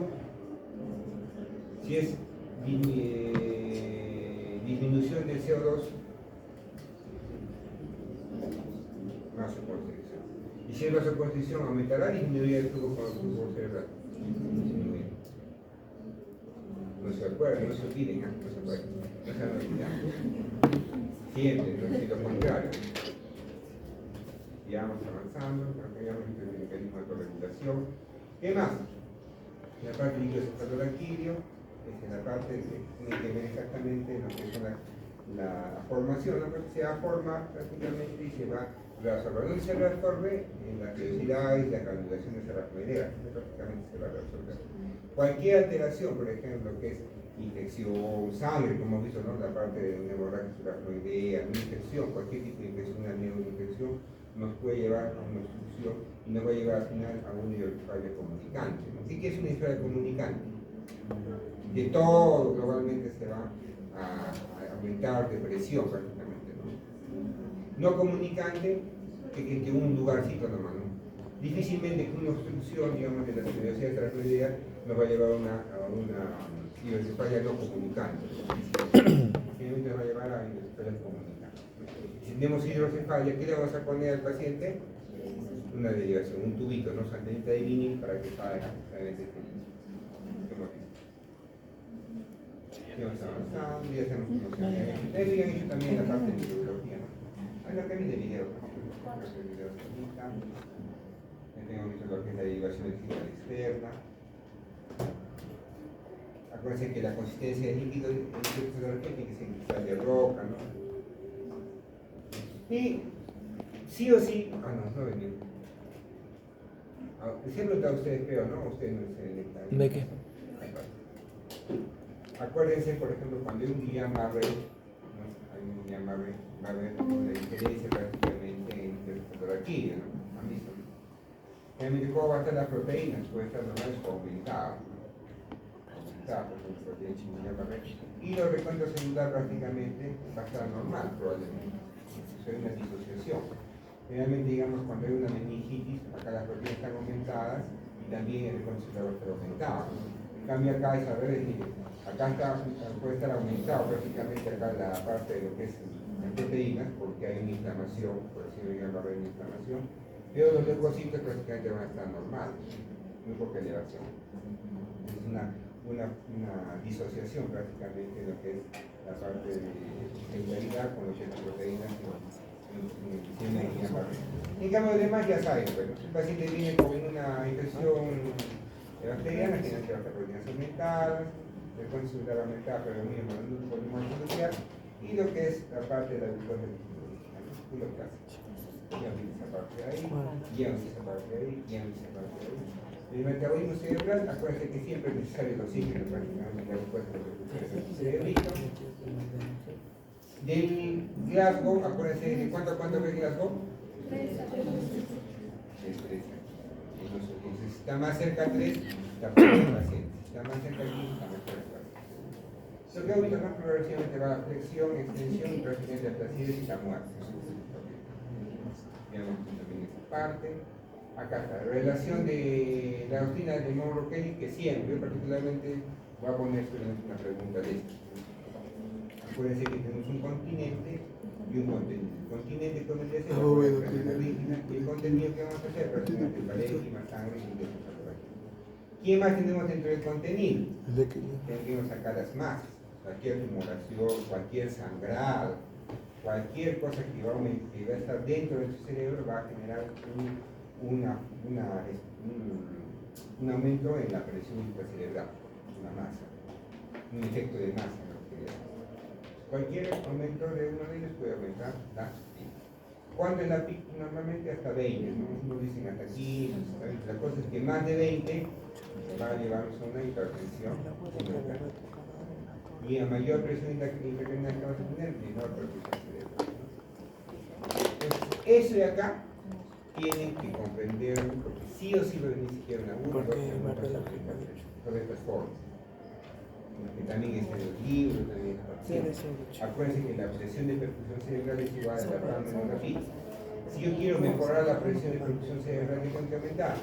si es disminución del CO2, vasoconstricción. Y si es vasoconstricción, aumentará, disminuirá el flujo cerebral. Disminuir. No se acuerdan, no se olviden, no se acuerden, no se han olvidado. Siempre, no es lo contrario. Ya vamos avanzando, rápidamente el mecanismo de autorregulación. ¿Qué más? La parte de líquido es la parte que tiene que ver exactamente lo que es la formación, ¿no? Porque se forma prácticamente y se va reabsorber. ¿Dónde se reabsorbe? En la velocidad y la granulación de esa raspidera, prácticamente se va a reabsorber. Cualquier alteración, por ejemplo, que es infección, sangre, como hemos visto, ¿no? La parte de una hemorragia subaracnoidea, una infección, cualquier tipo de infección, una neuroinfección, nos puede llevar a una obstrucción y nos va a llevar al final a un hidrofagio comunicante, ¿no? Así que es una hidrofagio comunicante. De todo globalmente se va a aumentar de presión prácticamente, ¿no? No comunicante, que un lugarcito nomás, ¿no? Difícilmente que una obstrucción, digamos, de la velocidad tractoidea nos va a llevar a una hidrocefalia no comunicante. Generalmente nos va a llevar a hidrocefalia comunicante. Si tenemos hidrocefalia, ¿qué le vamos a poner al paciente? Una derivación, un tubito, ¿no? Santenita de vinil para que salga en ese tubito. Vamos avanzando y hacemos promociones. Ustedes habían hecho también la parte de microbiología, ¿no? Hay una que viene de video, ¿no? Tengo visto lo que es la derivación externa. Acuérdense que la consistencia del líquido tiene que ser cristal de roca, ¿no? Y sí o sí, no venía. Les he preguntado a ustedes, creo, ¿no? Ustedes no se ¿De qué? Acuérdense, por ejemplo, cuando hay un Guillain-Barré, ¿no? Hay un Guillain-Barré, va a haber una diferencia prácticamente entre el fotoraquídeo, ¿no? ¿Han visto? Realmente, ¿cómo va a estar las proteínas? Puede estar normales o aumentadas, ¿no? Aumentadas, por ejemplo, proteínas de Guillain-Barré. Y lo recuento celular prácticamente va a estar normal, probablemente. Eso es una disociación. Realmente, digamos, cuando hay una meningitis, acá las proteínas están aumentadas y también el recuento celular va a estar aumentado, ¿no? En cambio, acá es al revés, acá puede estar aumentado prácticamente acá la parte de lo que es las proteínas, porque hay una inflamación, por decirlo bien, va a haber una inflamación, pero los leucocitos prácticamente van a estar normales, muy poca elevación. Es una disociación prácticamente de lo que es la parte de celularidad con lo que es las proteínas en cambio, además ya saben, bueno, si el paciente viene con una infección bacteriana, tiene que hacer proteínas aumentadas, el cuento celular aumentada, pero muy molecular, y lo que es la parte de la glucosa de lo clásico. Ya esa parte de ahí, ya esa parte de ahí, ya esa parte de ahí. El metabolismo cerebral, acuérdense que siempre es necesario el oxígeno prácticamente la respuesta del cerebrito. Del Glasgow, acuérdense de cuánto es Glasgow. 3. Entonces, si está más cerca 3, está por el paciente. Si está más cerca 5, está más cerca 4. Lo que hemos visto más progresivamente va a flexión, extensión y prácticamente hasta acidez y la muerte. Ya hemos visto también esa parte. Acá está, la relación de la doctrina de Monroe Kelly, que siempre, yo particularmente, voy a poner una pregunta de esta. Acuérdense que tenemos un continente y un contenido. El continente con el deseo y el contenido que vamos a hacer, prácticamente parénquima, sangre y deseo. ¿Quién más tenemos dentro del contenido? Tenemos acá las masas, cualquier tumoración, cualquier sangrado, cualquier cosa que va a estar dentro de tu cerebro va a generar un aumento en la presión intracerebral, una masa, un efecto de masa. Cualquier aumento de uno de ellos puede aumentar la vida. ¿Cuánto es la PIC? Normalmente hasta 20, ¿no? Unos dicen hasta 15, la cosa es que más de 20 va a llevarnos a una hipertensión. Y a mayor presión intracraniana que vas a tener, menor perfusión cerebral. Entonces, eso de acá tienen que comprenderlo, porque sí o sí va a venir siquiera una sobre estas formas. Que también está en los libros, también está. Acuérdense que la presión de perfusión cerebral es igual a la PAM. Si yo quiero mejorar la presión de perfusión cerebral, ¿qué tengo que aumentar?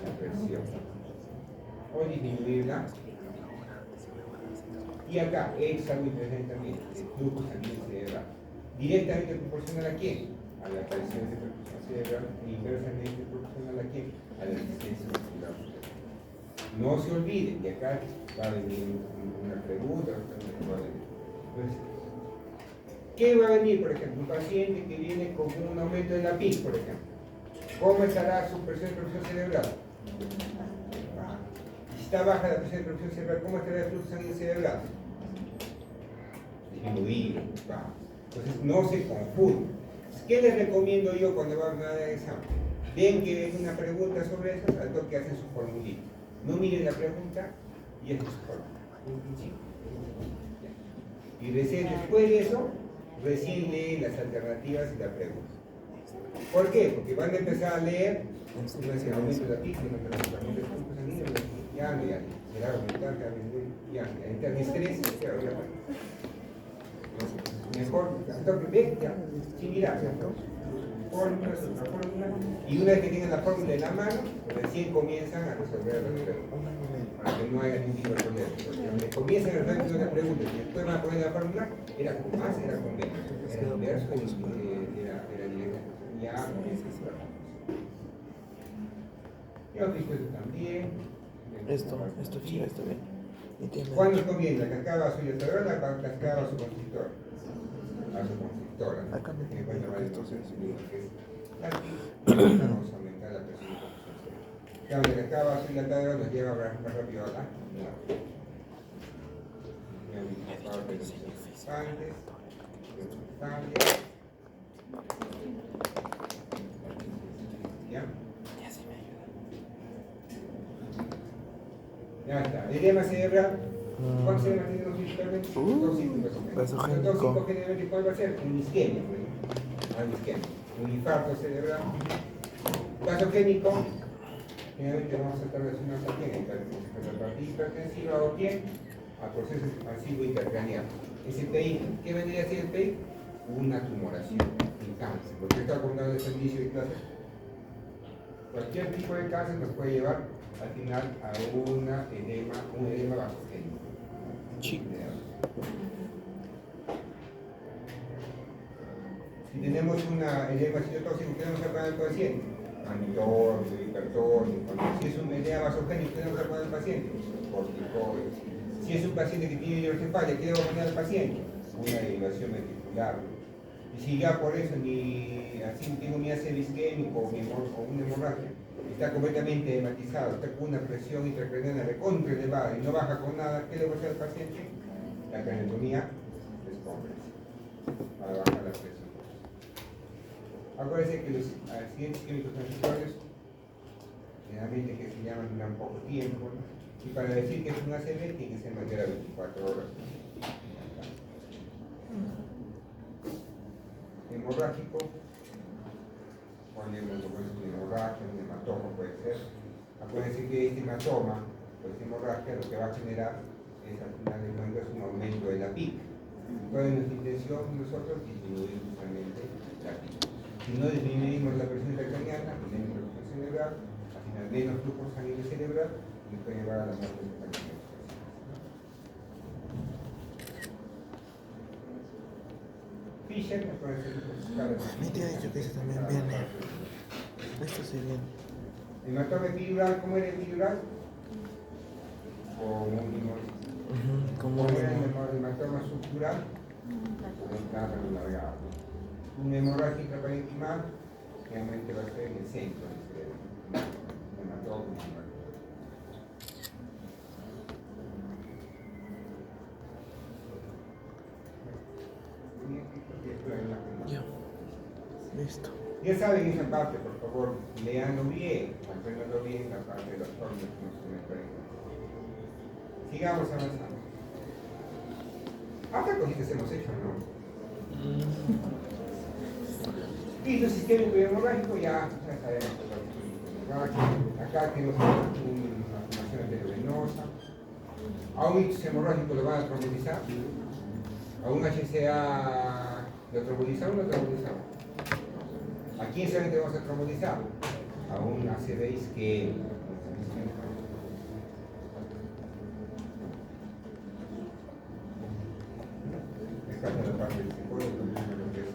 La presión. O disminuirla. Y acá, es algo interesante también, el flujo sanguíneo cerebral. ¿Directamente proporcional a quién? A la presión de perfusión cerebral, e inversamente proporcional a quién? A la resistencia muscular. No se olviden, de acá va a venir una pregunta. Entonces, ¿qué va a venir, por ejemplo? Un paciente que viene con un aumento de la PIC, por ejemplo. ¿Cómo estará su presión de perfusión cerebral? Si está baja la presión de perfusión cerebral, ¿cómo estará el flujo sanguíneo cerebral? Disminuido. Entonces, no se confundan. ¿Qué les recomiendo yo cuando van a dar el examen? Ven que es una pregunta sobre eso, al toque hacen su formulita. No miren la pregunta y hacen su formulita. Y recién después de eso, recién leen las alternativas y la pregunta. ¿Por qué? Porque van a empezar a leer un aumento de la PIC, ya, será aumentar, ya, entrar en estrés, mejor, ve, ya, sin mirar, fórmulas, otra fórmula, y una vez que tengan la fórmula en la mano, recién comienzan a resolver las preguntas, para que no haya ningún tipo de problema. Porque donde comienzan a resolver las preguntas y después van a poner la fórmula, era con más, era con menos, era inverso, era directo. Ya, yo he visto eso también. Esto gira, está bien. ¿Cuándo nos conviene? ¿La cascada vasoilatoral o la cascada vasoconstrictora? Vasoconstrictora. Acá me tiene que esto se vamos a aumentar la presión de perfusión. Claro, la cascada vasoilatoral nos lleva más rápido a la muerte. ¿Ya? Ya está. Edema cerebral. ¿Cuántos edemas tenemos principalmente? Dos cinco generalmente, ¿cuál va a ser? Un isquemia. Un infarto cerebral. Vasogénico. Generalmente vamos a estar relacionados a quién? A la parte hipertensiva o quién? A proceso expansivo intercraneal. Ese PI, ¿qué vendría a ser el PI? Una tumoración, un cáncer. Porque estaba contando desde el inicio de clase. Cualquier tipo de cáncer nos puede llevar al final a un edema vasogénico. Sí. Si tenemos un edema citotóxico, ¿qué tenemos que poner al paciente? Anitorno, hipertonio. Si es un edema vasogénico, ¿qué tenemos que poner al paciente? Corticoides. Si es un paciente que tiene hidrocefalia, ¿qué debo poner al paciente? Una derivación ventricular. Y si ya por eso ni así tengo ni ácido isquémico o una hemorragia, está completamente hematizado, está con una presión intracraniana recontra elevada y no baja con nada, ¿qué le va a hacer al paciente? La craniotomía descompresiva para bajar la presión. Acuérdense que los accidentes químicos transitorios generalmente que se llaman duran poco tiempo, ¿no? Y para decir que es un ACV tiene que ser mayor a 24 horas. Hemorrágico, ponemos un hemorragia, un hematoma puede ser. Acuérdense que este hematoma, pues hemorragia, lo que va a generar es al final de cuentas un aumento de la PIC. ¿Cuál es nuestra intención? Nosotros disminuir justamente la PIC. Si no disminuimos la presión intracraniana, menos presión cerebral, al final menos flujo sanguíneo cerebral, nos puede llevar a la muerte de la PIC. Fisher me puede ser Me te ha dicho que ese también viene. Esto sí viene. Hematoma epidural, ¿cómo era epidural? Como un limón. Como ¿Cómo era el hematoma subdural? Como un plátano alargado. Una hemorragia intraparenquimal, generalmente va a ser en el centro del cerebro. Hematoma. Ya, listo. Ya saben esa parte, por favor, leanlo bien, compréndanlo bien la parte de las fórmulas que nos comentan. Sigamos avanzando. Otra cositas hemos hecho, ¿no? Y el sistema inmunológico ya sabemos. Acá tenemos una formación arteriovenosa. A un ictus hemorrágico lo van a trombodizar. A un HCA lo trombodizamos o no trombodizamos. ¿A quién solamente vamos a trombodizar? A un ACV isquémico. Esta es la parte del psicólogo, lo que es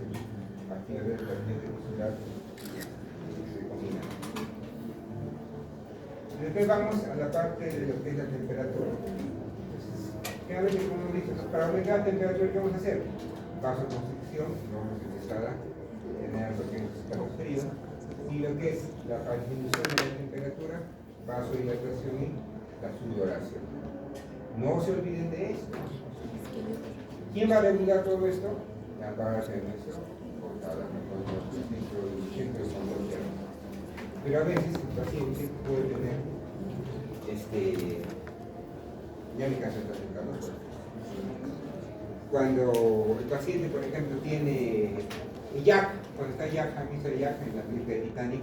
actividad del paciente muscular recombinante. Después vamos a la parte de lo que es la temperatura. Generalmente, como hemos dicho, para aumentar la temperatura, ¿qué vamos a hacer? Vasoconstricción, vamos a empezar a generar lo que es escalofrío, y lo que es la disminución de la temperatura, vasodilatación y la sudoración. No se olviden de esto. ¿Quién va a regular todo esto? La parafernación cortada con el centro de control. Pero a veces el paciente puede tener ya me canso de explicarlo. Cuando el paciente, por ejemplo, tiene Jack, cuando está Jack, ¿han visto Jack en la película de Titanic?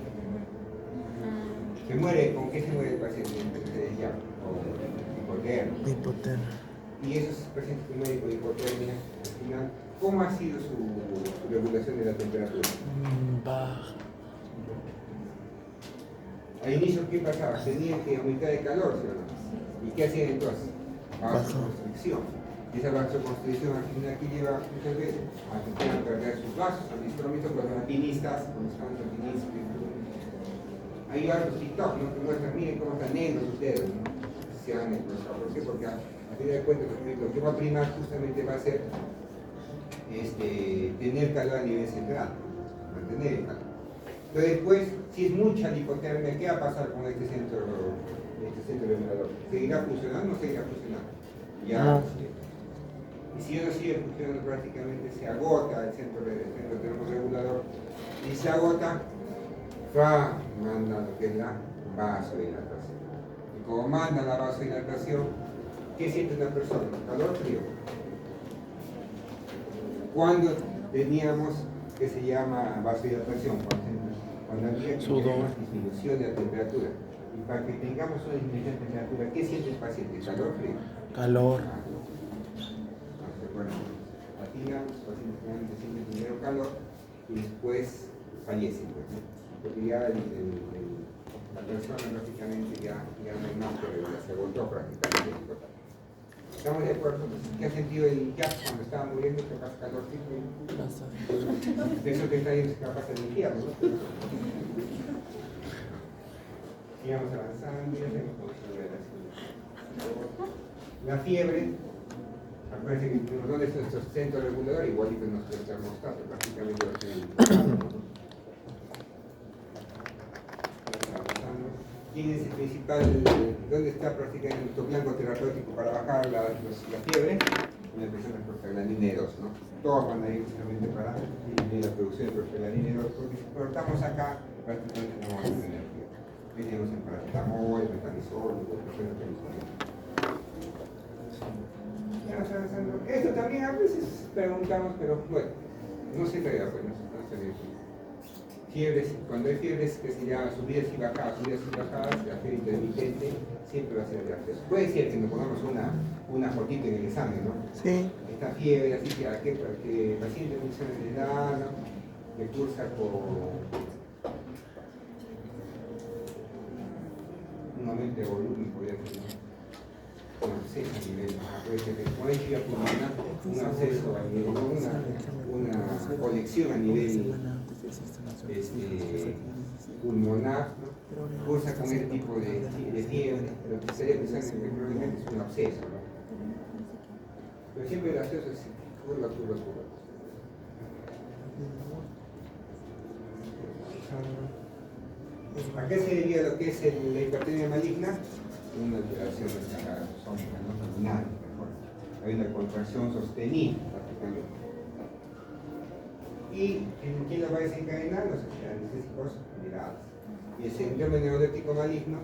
Se muere, ¿con qué se muere el paciente? De Jack, o hipotermia. Hipotermia. Y esos pacientes que mueren con hipotermia, al final, ¿cómo ha sido su regulación de la temperatura? Baja. Al inicio, ¿qué pasaba? Tenían que aumentar el calor, ¿sí o no? ¿Y qué hacían entonces? Vasoconstricción. Y esa vasoconstricción al final aquí lleva muchas veces a que puedan perder sus vasos. Han visto con los alpinistas, con los alpinistas. Hay varios TikTok, ¿no? Que muestran, miren cómo están negros los dedos, ¿no? Se van a explotar. ¿Por qué? Porque a fin de cuentas lo que va a primar justamente va a ser tener calor a nivel central, mantener el calor. Pero después, si es mucha la hipotermia, ¿qué va a pasar con este centro regulador? ¿Seguirá funcionando o no seguirá funcionando? Ya no. Y si no sigue funcionando, prácticamente se agota el centro termorregulador y se agota, manda lo que es la vasodilatación. Y como manda la vasodilatación, ¿qué siente una persona? ¿Calor o frío? Cuando teníamos que se llama vasodilatación, cuando había disminución de la temperatura. Y para que tengamos una disminución de temperatura, ¿qué siente el paciente? ¿Calor o frío? Calor. Entonces, bueno, los pacientes generalmente sienten primero calor y después fallecen, pues, ¿no? Porque ya la persona prácticamente ya no hay más que regular, se agotó prácticamente. ¿Estamos de acuerdo? ¿Qué ha sentido el Jack cuando estaba muriendo? ¿Qué pasa calor? De eso que está ahí es capaz del infierno, ¿no? Sigamos avanzando, ya tenemos la fiebre. Acuérdense que ¿dónde está nuestro centro regulador? Igualito nuestro termostato, prácticamente lo tenemos. ¿Quién es el principal? ¿Dónde está prácticamente nuestro blanco terapéutico para bajar la fiebre? Una persona de prostaglandina 2, ¿no? Todos van a ir justamente para la producción de prostaglandina 2, porque si cortamos acá, prácticamente no vamos a tener fiebre. Venimos en paracetamol, metamizol, esto también a veces preguntamos, pero bueno, no se crea, pues no se ve. Fiebres, cuando hay fiebres que se llaman subidas y bajadas, la fiebre intermitente siempre va a ser de acceso. Puede ser que nos pongamos una fotito en el examen, ¿no? Sí. Esta fiebre, así que para que el paciente funcione de edad, que cursa por un aumento de volumen, podría ser, ¿no? Un acceso a nivel, puede ser que como hay pulmonar, un acceso a nivel, una colección a nivel pulmonar, ¿no? Cursa con este tipo de fiebre, lo que sería pensar que probablemente es un absceso, ¿no? Pero siempre el absceso es curva. ¿A qué se debía lo que es la hipertermia maligna? Una alteración de la carga sónica, no terminal, mejor. Hay una contracción sostenida, prácticamente. y ¿quién lo va a desencadenar? Los anestésicos generales. Y el síndrome neuroléptico maligno,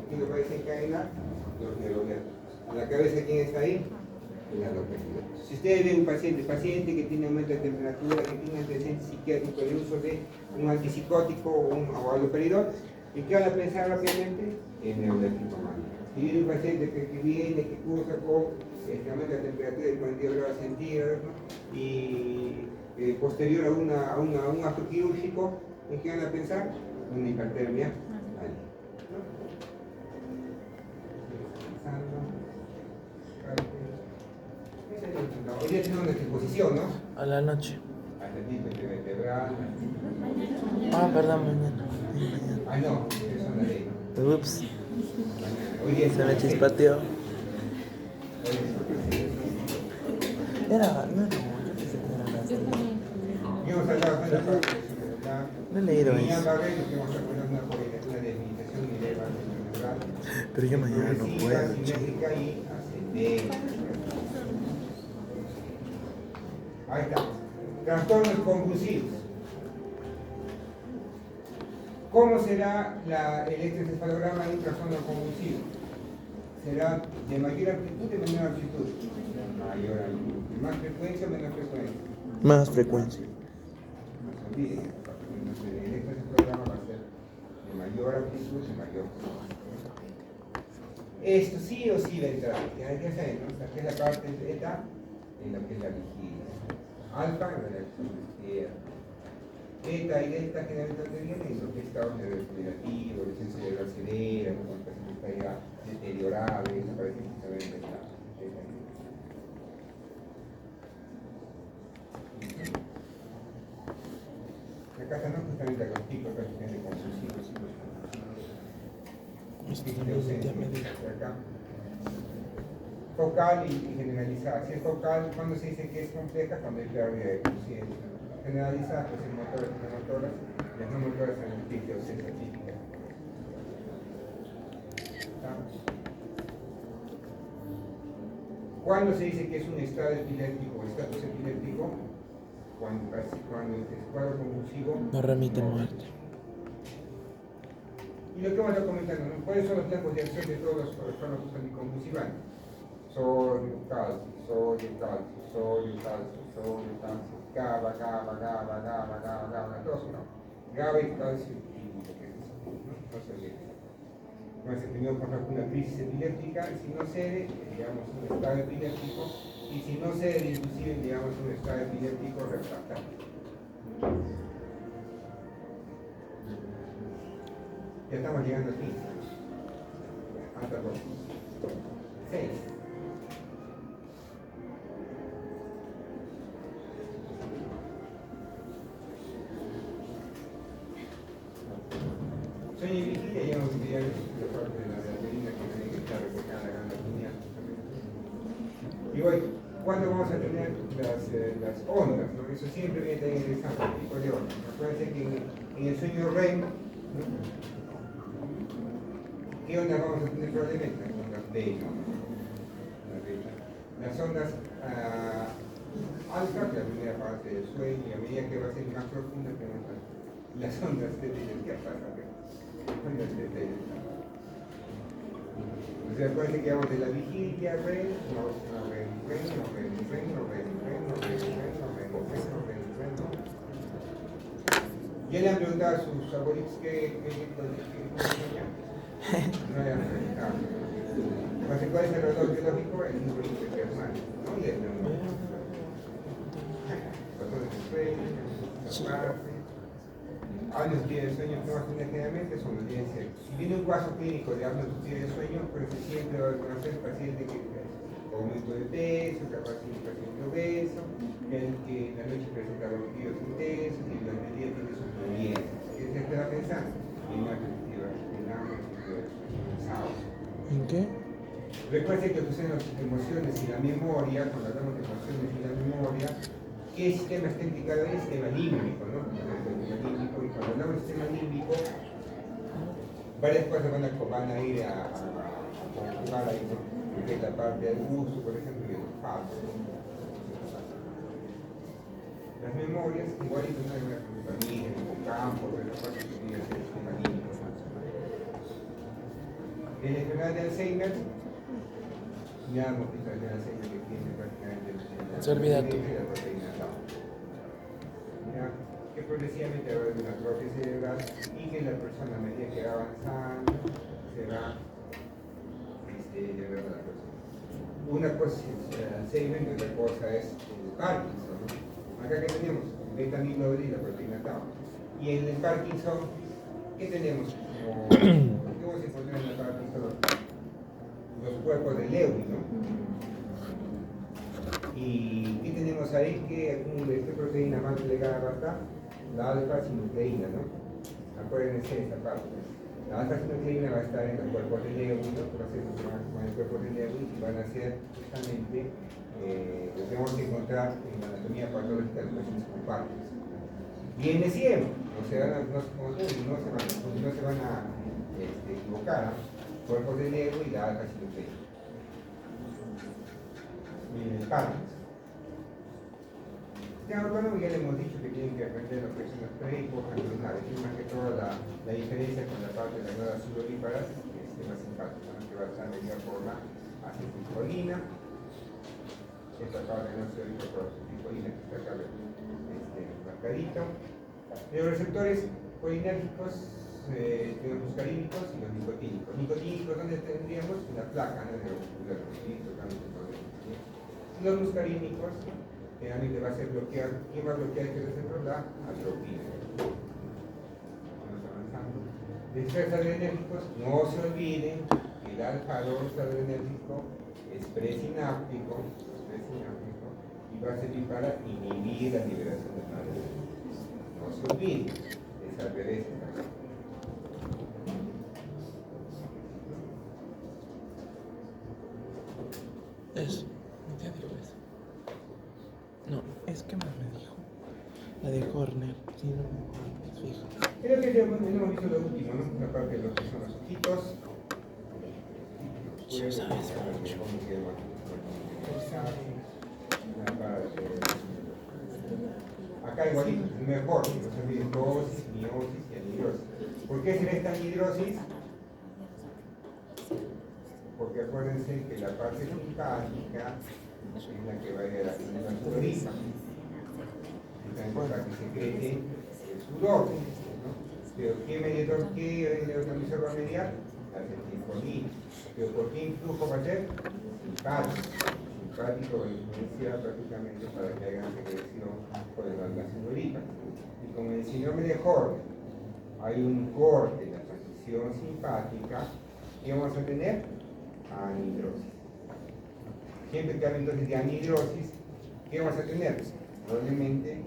¿quién lo va a desencadenar? Los neurolépticos. ¿En la cabeza quién está ahí? La localidad. Si ustedes ven un paciente que tiene aumento de temperatura, que tiene antecedentes psiquiátricos de uso de un antipsicótico o haloperidol, ¿en qué van a pensar rápidamente? En neuroléptico maligno. Si viene un paciente que viene, que cursa con aumento de temperatura de 42 grados centígrados, ¿no? Y posterior a un acto quirúrgico, ¿en qué van a pensar? Una hipertermia maligna. Hoy día tenemos nuestra exposición, ¿no? A la noche. Hasta el tipo de vertebral. Ah, perdón, mañana. Ah, no, eso es la ley, ¿no? Ups, Hoy día se me chispateó. No, yo pensé que era las 10. Y hemos hablado de la parte de No he leído y eso. ya va a ver que vamos a poner una delimitación nivel neural. Pero yo mañana no progresiva, puedo, chico. simétrica y ascendente. Ahí está. Trastornos convulsivos. ¿Cómo será el electroencefalograma de un trastorno convulsivo? Será de mayor amplitud y menor amplitud. Mayor amplitud. ¿Más frecuencia o menor frecuencia? Más frecuencia. No se olviden, el electroencefalograma va a ser de mayor amplitud y mayor frecuencia. Esto sí o sí va a entrar. Ya saben, ¿no? Esta es la parte beta en la que es la vigilia. Alfa en la izquierda. Beta y delta generalmente vienen en lo que es estado vegetativo, lesión cerebral severa, cuando el paciente está ya deteriorado, y desaparece precisamente esta. Acá está, ¿no? Justamente los tipos prácticamente convulsivos. Acá. Focal y generalizada. Si es focal, cuando se dice que es compleja, cuando hay pérdida de conciencia. Generalizada, pues en motoras y no motoras, las no motoras en el pico de ausencia típica. ¿Cuándo se dice que es un estado epiléptico o estatus epiléptico? Cuando el cuadro convulsivo No remite muerte. Y lo que vamos a comentar, ¿no? ¿Cuáles son los tiempos de acción de todos los fármacos anticonvulsivantes? Sodio, calcio, sodio, calcio, sodio, calcio, sodio, calcio, GABA, todos, ¿no? GABA y calcio, no se olvide. No se primero por una crisis epiléptica, y si no cede, digamos un estado epiléptico, y si no cede, inclusive, digamos un estado epiléptico refractario. Ya estamos llegando aquí. Hasta 2. 6. Sueño y vigilia, ya hemos visto la parte de la adrenalina que tiene que estar reflejada en la glándula pineal. Y hoy, ¿cuándo vamos a tener las ondas? ¿No? Eso siempre viene también en el examen, el tipo de ondas. Acuérdense que en el sueño REM, ¿no? ¿Qué ondas vamos a tener probablemente? Las ondas beta. Las ondas alfa, que es la primera parte del sueño, y a medida que va a ser más profunda, que más alta. Las ondas teta, ¿qué pasa? Ondas teta. O sea, acuérdense que vamos de la vigilia, REM, no REM. ¿Ya le han preguntado a sus abuelitos qué no le han preguntado. ¿Cuál es el reloj biológico? El número internacional, ¿no? Y el número. Patrones de sueño, apnea de sueño que vamos a tener generalmente son los días. Si viene un caso clínico de apnea de sueño, pero que siempre va a conocer el paciente que aumento de peso, capaz de un paciente obeso, que en la noche presenta ronquidos intensos y durante el día tiene sus movimientos. ¿Qué se está pensando? En una perspectiva, en ambos pensados. ¿En qué? Recuerden que usan las emociones y la memoria, cuando hablamos de emociones y la memoria, ¿qué sistema está implicado ahí? El sistema límbico, ¿no? Y cuando hablamos del sistema límbico, varias cosas van a ir a conjugar ahí, ¿no? Que es la parte del gusto, por ejemplo, y el olfato. Las memorias, igualito no hay una familia, un campo, pero no pasa que diga el sistema límbico. En la enfermedad de Alzheimer, ya hemos visto el de Alzheimer que tiene prácticamente Se olvida todo. la proteína tau. Ya, que progresivamente va a haber una atrofia cerebral y que la persona a medida que va avanzando se va llevando a la persona. Una cosa es el Alzheimer y otra cosa es el Parkinson, ¿no? Acá que tenemos beta-amiloide y la proteína tau. Y en el Parkinson, ¿qué tenemos? ¿Qué vamos a encontrar en el Parkinson? Los cuerpos de Lewy, ¿no? ¿Y qué tenemos ahí? Que acumula esta proteína más delegada acá, la alfa-sinucleína, ¿no? Acuérdense de esta parte. La alfa-sinucleína va a estar en los cuerpos de Lewy, ¿no? Procesos que van a formar el cuerpo de Lewy y van a ser justamente lo que vamos a encontrar en la anatomía patológica de los pacientes con Parkinson. Viene siempre, no se van a equivocar, ¿no? Cuerpos de Lewy y la alfa-sinucleína. El Parkinson. Ya, bueno, ya le hemos dicho que tienen que aprender lo que son las pre y postganglionares, y más que todo la diferencia con la parte de las glándulas sudoríparas, que es tema simpático, ¿no? Que va a estar medida por la acetilcolina, esta parte no se orienta por la acetilcolina, que está acá marcadito. Los receptores colinérgicos, los muscarínicos y los nicotínicos. Nicotínicos, ¿dónde tendríamos? En la placa, ¿no? En el muscular, los muscarínicos generalmente va a ser bloquear. ¿Quién va a bloquear este receptor? La atropina. Vamos avanzando. Después adrenérgicos, no se olviden que el alfa-2 adrenérgico es presináptico y va a servir para inhibir la liberación de adrenalina. No se olviden, es al revés. Eso. ¿Qué dijo eso? No, es que más me dijo. La de Horner. Sí, no me acuerdo. Fijo. Creo que ya hemos visto lo último, ¿no? La parte de lo que son los ojitos. Ya sabes mucho. Acá igualito, mejor, no se olviden dosis, miosis y anhidrosis. ¿Por qué se ve esta anhidrosis? Porque acuérdense que la parte simpática es la que va a ir a la célula sudoripa, para que secrete el sudor, ¿no? Pero ¿qué neurotransmisor va a mediar? La acetilcolina. ¿Pero por qué influjo va a ser? Simpático. Simpático va a influenciar prácticamente para que haya secreción por la glándula sudoripa. Y como en el síndrome de Horner hay un corte en la transición simpática, ¿qué vamos a tener? Anhidrosis. Siempre que hay entonces de anhidrosis, ¿qué vamos a tener? Probablemente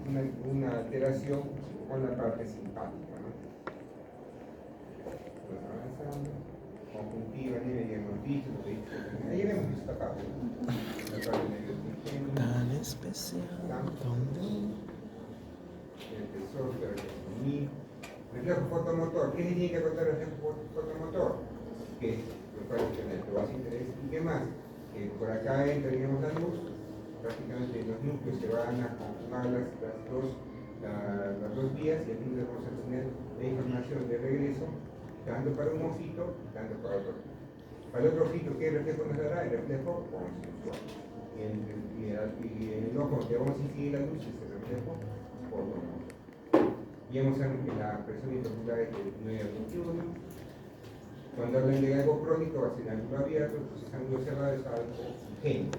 una alteración con la parte simpática, ¿no? Pues avanzando, conjuntiva, nivel hemos visto, ahí hemos visto esta parte, ¿no? La parte medio sistémica, Tan especial. ¿Dónde? el tesoro, el reflejo fotomotor. ¿Qué se tiene que contar el reflejo fotomotor? Que lo vas a interesar. ¿Y qué más? Que por acá entraríamos la luz, prácticamente los núcleos se van a conjugar las dos vías y aquí vamos a tener la información de regreso, tanto para un ojito, tanto para otro. Para el otro ojito, ¿qué reflejo nos dará? El reflejo consensual. Y en el ojo que vamos a incidir la luz es el reflejo fotomotor. Y vamos a ver que la presión intraocular es de 9 a 21. Cuando hablan de algo crónico va a ser ángulo abierto, entonces ángulo cerrado es algo genio,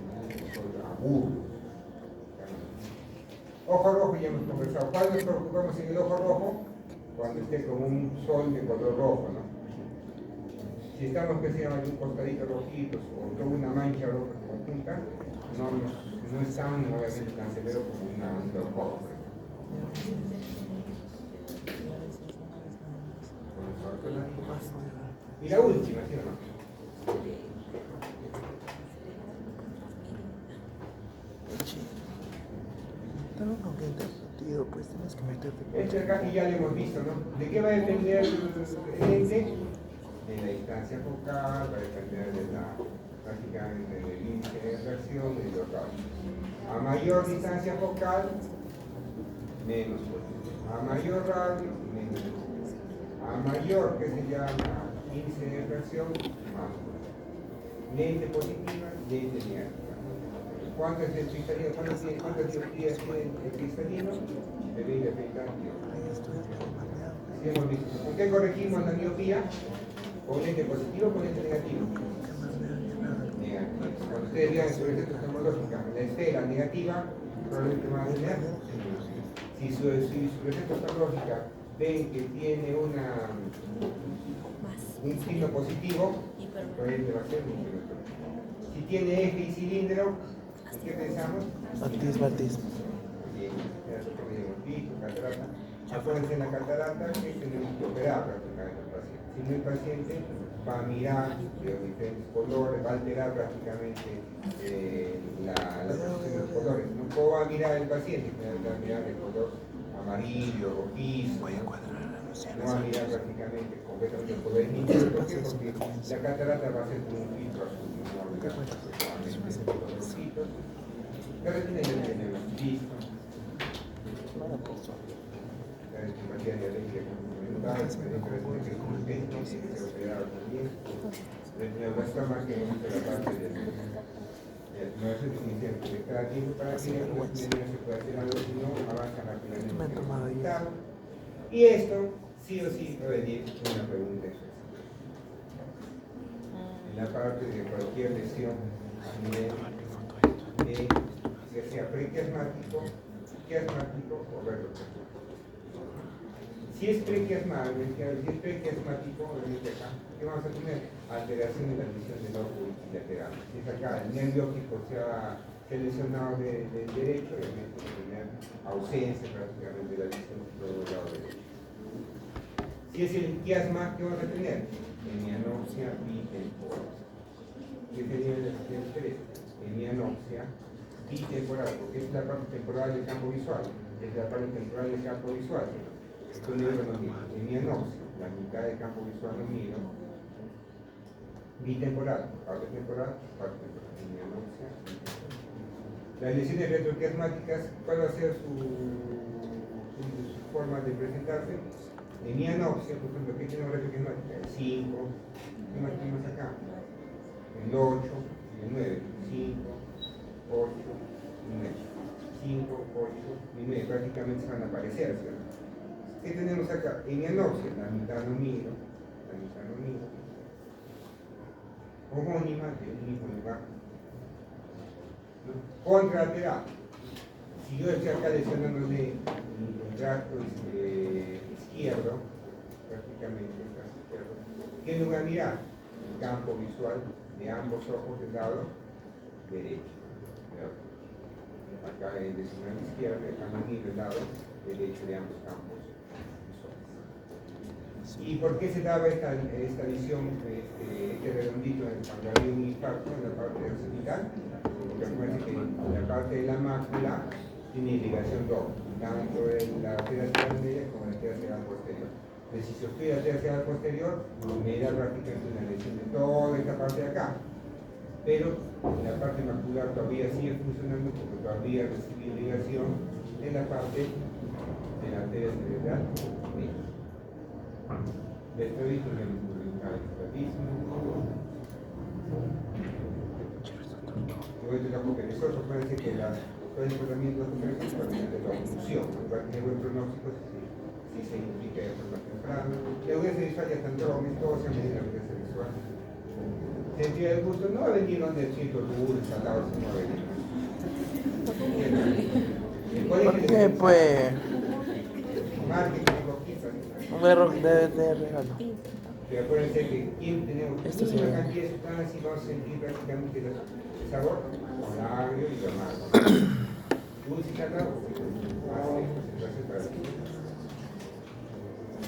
agudo. Ojo rojo ya hemos conversado. ¿Cuándo nos preocupamos en el ojo rojo? Cuando esté como un sol de color rojo, ¿no? Si estamos que se llama de un costadito rojito o toda una mancha roja conjunta, no es tan obviamente tan severo como una ángulo rojo. Y la última, ¿sí o no? También con que sentido, pues tienes que meterte. Este acá que ya lo hemos visto, ¿no? ¿De qué va a depender el ente? De la distancia focal, va a depender de prácticamente del índice de reacción y de los rayos. A mayor distancia focal, menos positivo. A mayor radio, menos positivo. A mayor, que se llama índice de refracción, más positivo. Lente positiva, lente negativa. ¿Cuánto es el cristalino? ¿Cuántas dioptrías tiene el cristalino? De 20 a 30 dioptrías. Así hemos visto. ¿Con qué corregimos la miopía? ¿Con lente positivo o con lente negativo? Negativo. Cuando ustedes vean su receta oftalmológica, la estela negativa, probablemente van a tener. Si su receta oftalmológica ven que tiene un signo positivo, probablemente va a ser un signo. Si tiene eje y cilindro, ¿en qué pensamos? Batismo. Bien, ya nosotros hemos visto, catarata. Acuérdense, en la catarata que tenemos que operar prácticamente al paciente. Si no, el paciente va a mirar de los diferentes colores, va a alterar prácticamente la posición de los colores. No va a mirar el paciente, va a mirar el color amarillo, rojizo. No va a mirar prácticamente completamente el color nítido. ¿Por qué? Porque la catarata va a ser como un filtro azul. No va a mirar solamente los rojitos. La retina ya tenemos listo. La estimación de alergia complementar, que es un técnico que se operaba también. El neuroblastoma, que hemos visto la parte de no es suficiente de cada tiempo para que la retina se pueda hacer algo, si no avanza rápidamente. Y esto sí o sí va a venir una pregunta específica. En la parte de cualquier lesión a nivel de ya sea prequiasmático, quiasmático o retroquiasmático. Si es prequiasmático, obviamente acá, ¿qué vamos a tener? Alteración de la visión del ojo lateral. Si es acá, el nervio óptico se ha lesionado del derecho, obviamente va a tener ausencia prácticamente de la visión del lado derecho. Si es el quiasma, ¿qué vamos a tener? Hemianopsia bitemporal. ¿Qué sería el 3? Hemianopsia bitemporal, porque es la parte temporal del campo visual, es la parte temporal del campo visual. Esto no es lo mismo. Hemianopsia, la mitad del campo visual lo miro. Bitemporal, parte temporal, parte temporal. Hemianopsia. Las lesiones retroquiasmáticas, ¿cuál va a ser su forma de presentarse? Hemianopsia, por ejemplo, ¿qué tenemos retroquiasmática? El 5, ¿qué más tenemos acá? El 8, el 9, 5, 8 y 9. 5, 8 y 9 prácticamente se van a aparecer, ¿cierto? ¿Qué tenemos acá? Hemianopsia, la mitad no miro, homónima del mismo lugar. ¿No? Contralateral. Si yo estoy acá lesionándole el tracto izquierdo, prácticamente el tracto izquierdo, ¿qué lugar mirar? El campo visual de ambos ojos del lado derecho. Acá en el decimal izquierdo, acá no miro el lado derecho de ambos campos visuales. ¿Y por qué se daba esta visión, este redondito cuando había un infarto en la parte occipital? Porque acuérdense que la parte de la mácula tiene irrigación doble, tanto en la arteria central media como en la arteria central posterior. Entonces, si se estudia la arteria central posterior, me da prácticamente una lesión de toda esta parte de acá. Pero la parte macular todavía sigue funcionando porque todavía recibe irrigación de la parte de la arteria cerebral media. De esto he visto en el catecismo. Luego de la boca de nosotros, parece que todo el tratamiento de la oclusión va a tener buen pronóstico si se implica de forma temprana. La audiencia visual ya está en dromes, todo se mide la audiencia visual. Sentido del gusto no va a venir donde el ciento dulce, al lado, no va a venir. ¿Por qué, pues? Marketing y coquita. De regalo. Pero acuérdense que ¿quién tenemos? Esto sí, una cantidad de sustancias y vamos a sentir prácticamente el sabor con agrio y lo amargo. Dulce y salado, concentración para ti.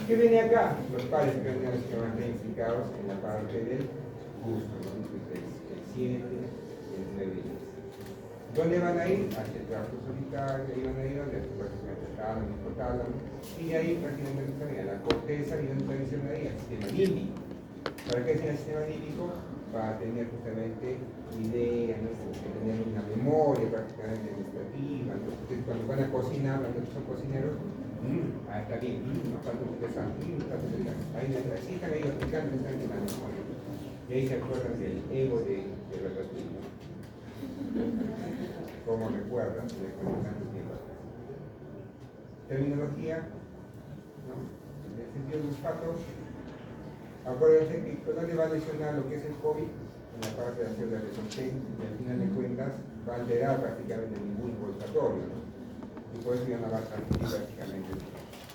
¿Qué viene acá? Los pares craneales que van a estar implicados en la parte del gusto, ¿no? El 7, el 9 y el 10. ¿Dónde van a ir? Hacia el tracto solitario, ahí van a ir donde prácticamente el tálamo, el hipotálamo, y de ahí prácticamente a la corteza y donde tradición ahí, al sistema límbico. ¿Para qué es el sistema límbico? para tener justamente ideas, ¿no? Tener una memoria prácticamente gustativa. Entonces, cuando van a cocinar, los que son cocineros, está bien, no falta un pesado, ahí están ellos aplicando, están en la memoria. Y ahí se acuerdan del ego de Ratatouille, ¿no? Como recuerdan de tanto tiempo atrás. Terminología, ¿no? En el sentido de olfato, acuérdense que no le va a lesionar lo que es el COVID en la parte de hacer la resorción, y al final de cuentas va a alterar prácticamente el bulbo olfatorio, ¿no? Y por eso ya no va a transmitir prácticamente.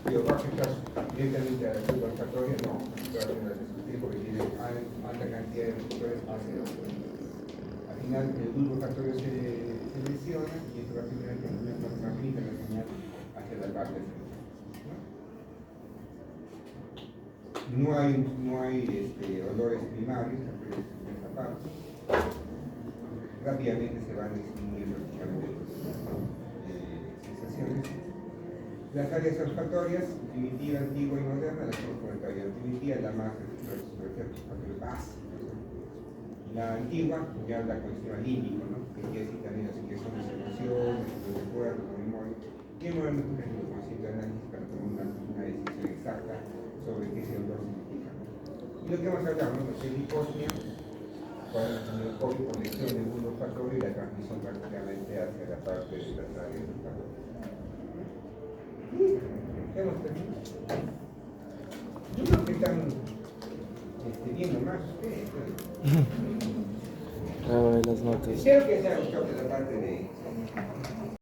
Pero va a afectar directamente al bulbo olfatorio, no, va a hacer la resorción porque tiene alta cantidad de receptores ácidos. Al final el bulbo olfatorio se lesiona y esto va a generar una transmite la señal hacia la parte de no hay olores primarios en esta parte. Rápidamente se van extinguiendo sensaciones. Las áreas olfatorias, primitiva, antigua y moderna, las tenemos comentarios. La primitiva es la más básica. La antigua ya habla con el sistema límbico, ¿no? Que quiere decir también las secreciones de emociones, los recuerdos, la memoria. Y el moderno es un concepto de análisis para tomar una decisión exacta sobre qué ese olor significa. Y lo que vamos a hablar, ¿no? Es hiposmia, cuando el COVID con lesión del bulbo olfatorio y la transmisión prácticamente hacia la parte de las áreas olfatorias. ¿Qué hemos terminado? Yo creo que están viendo más ustedes. Claro, de las notas. Espero que se haya gustado de la parte de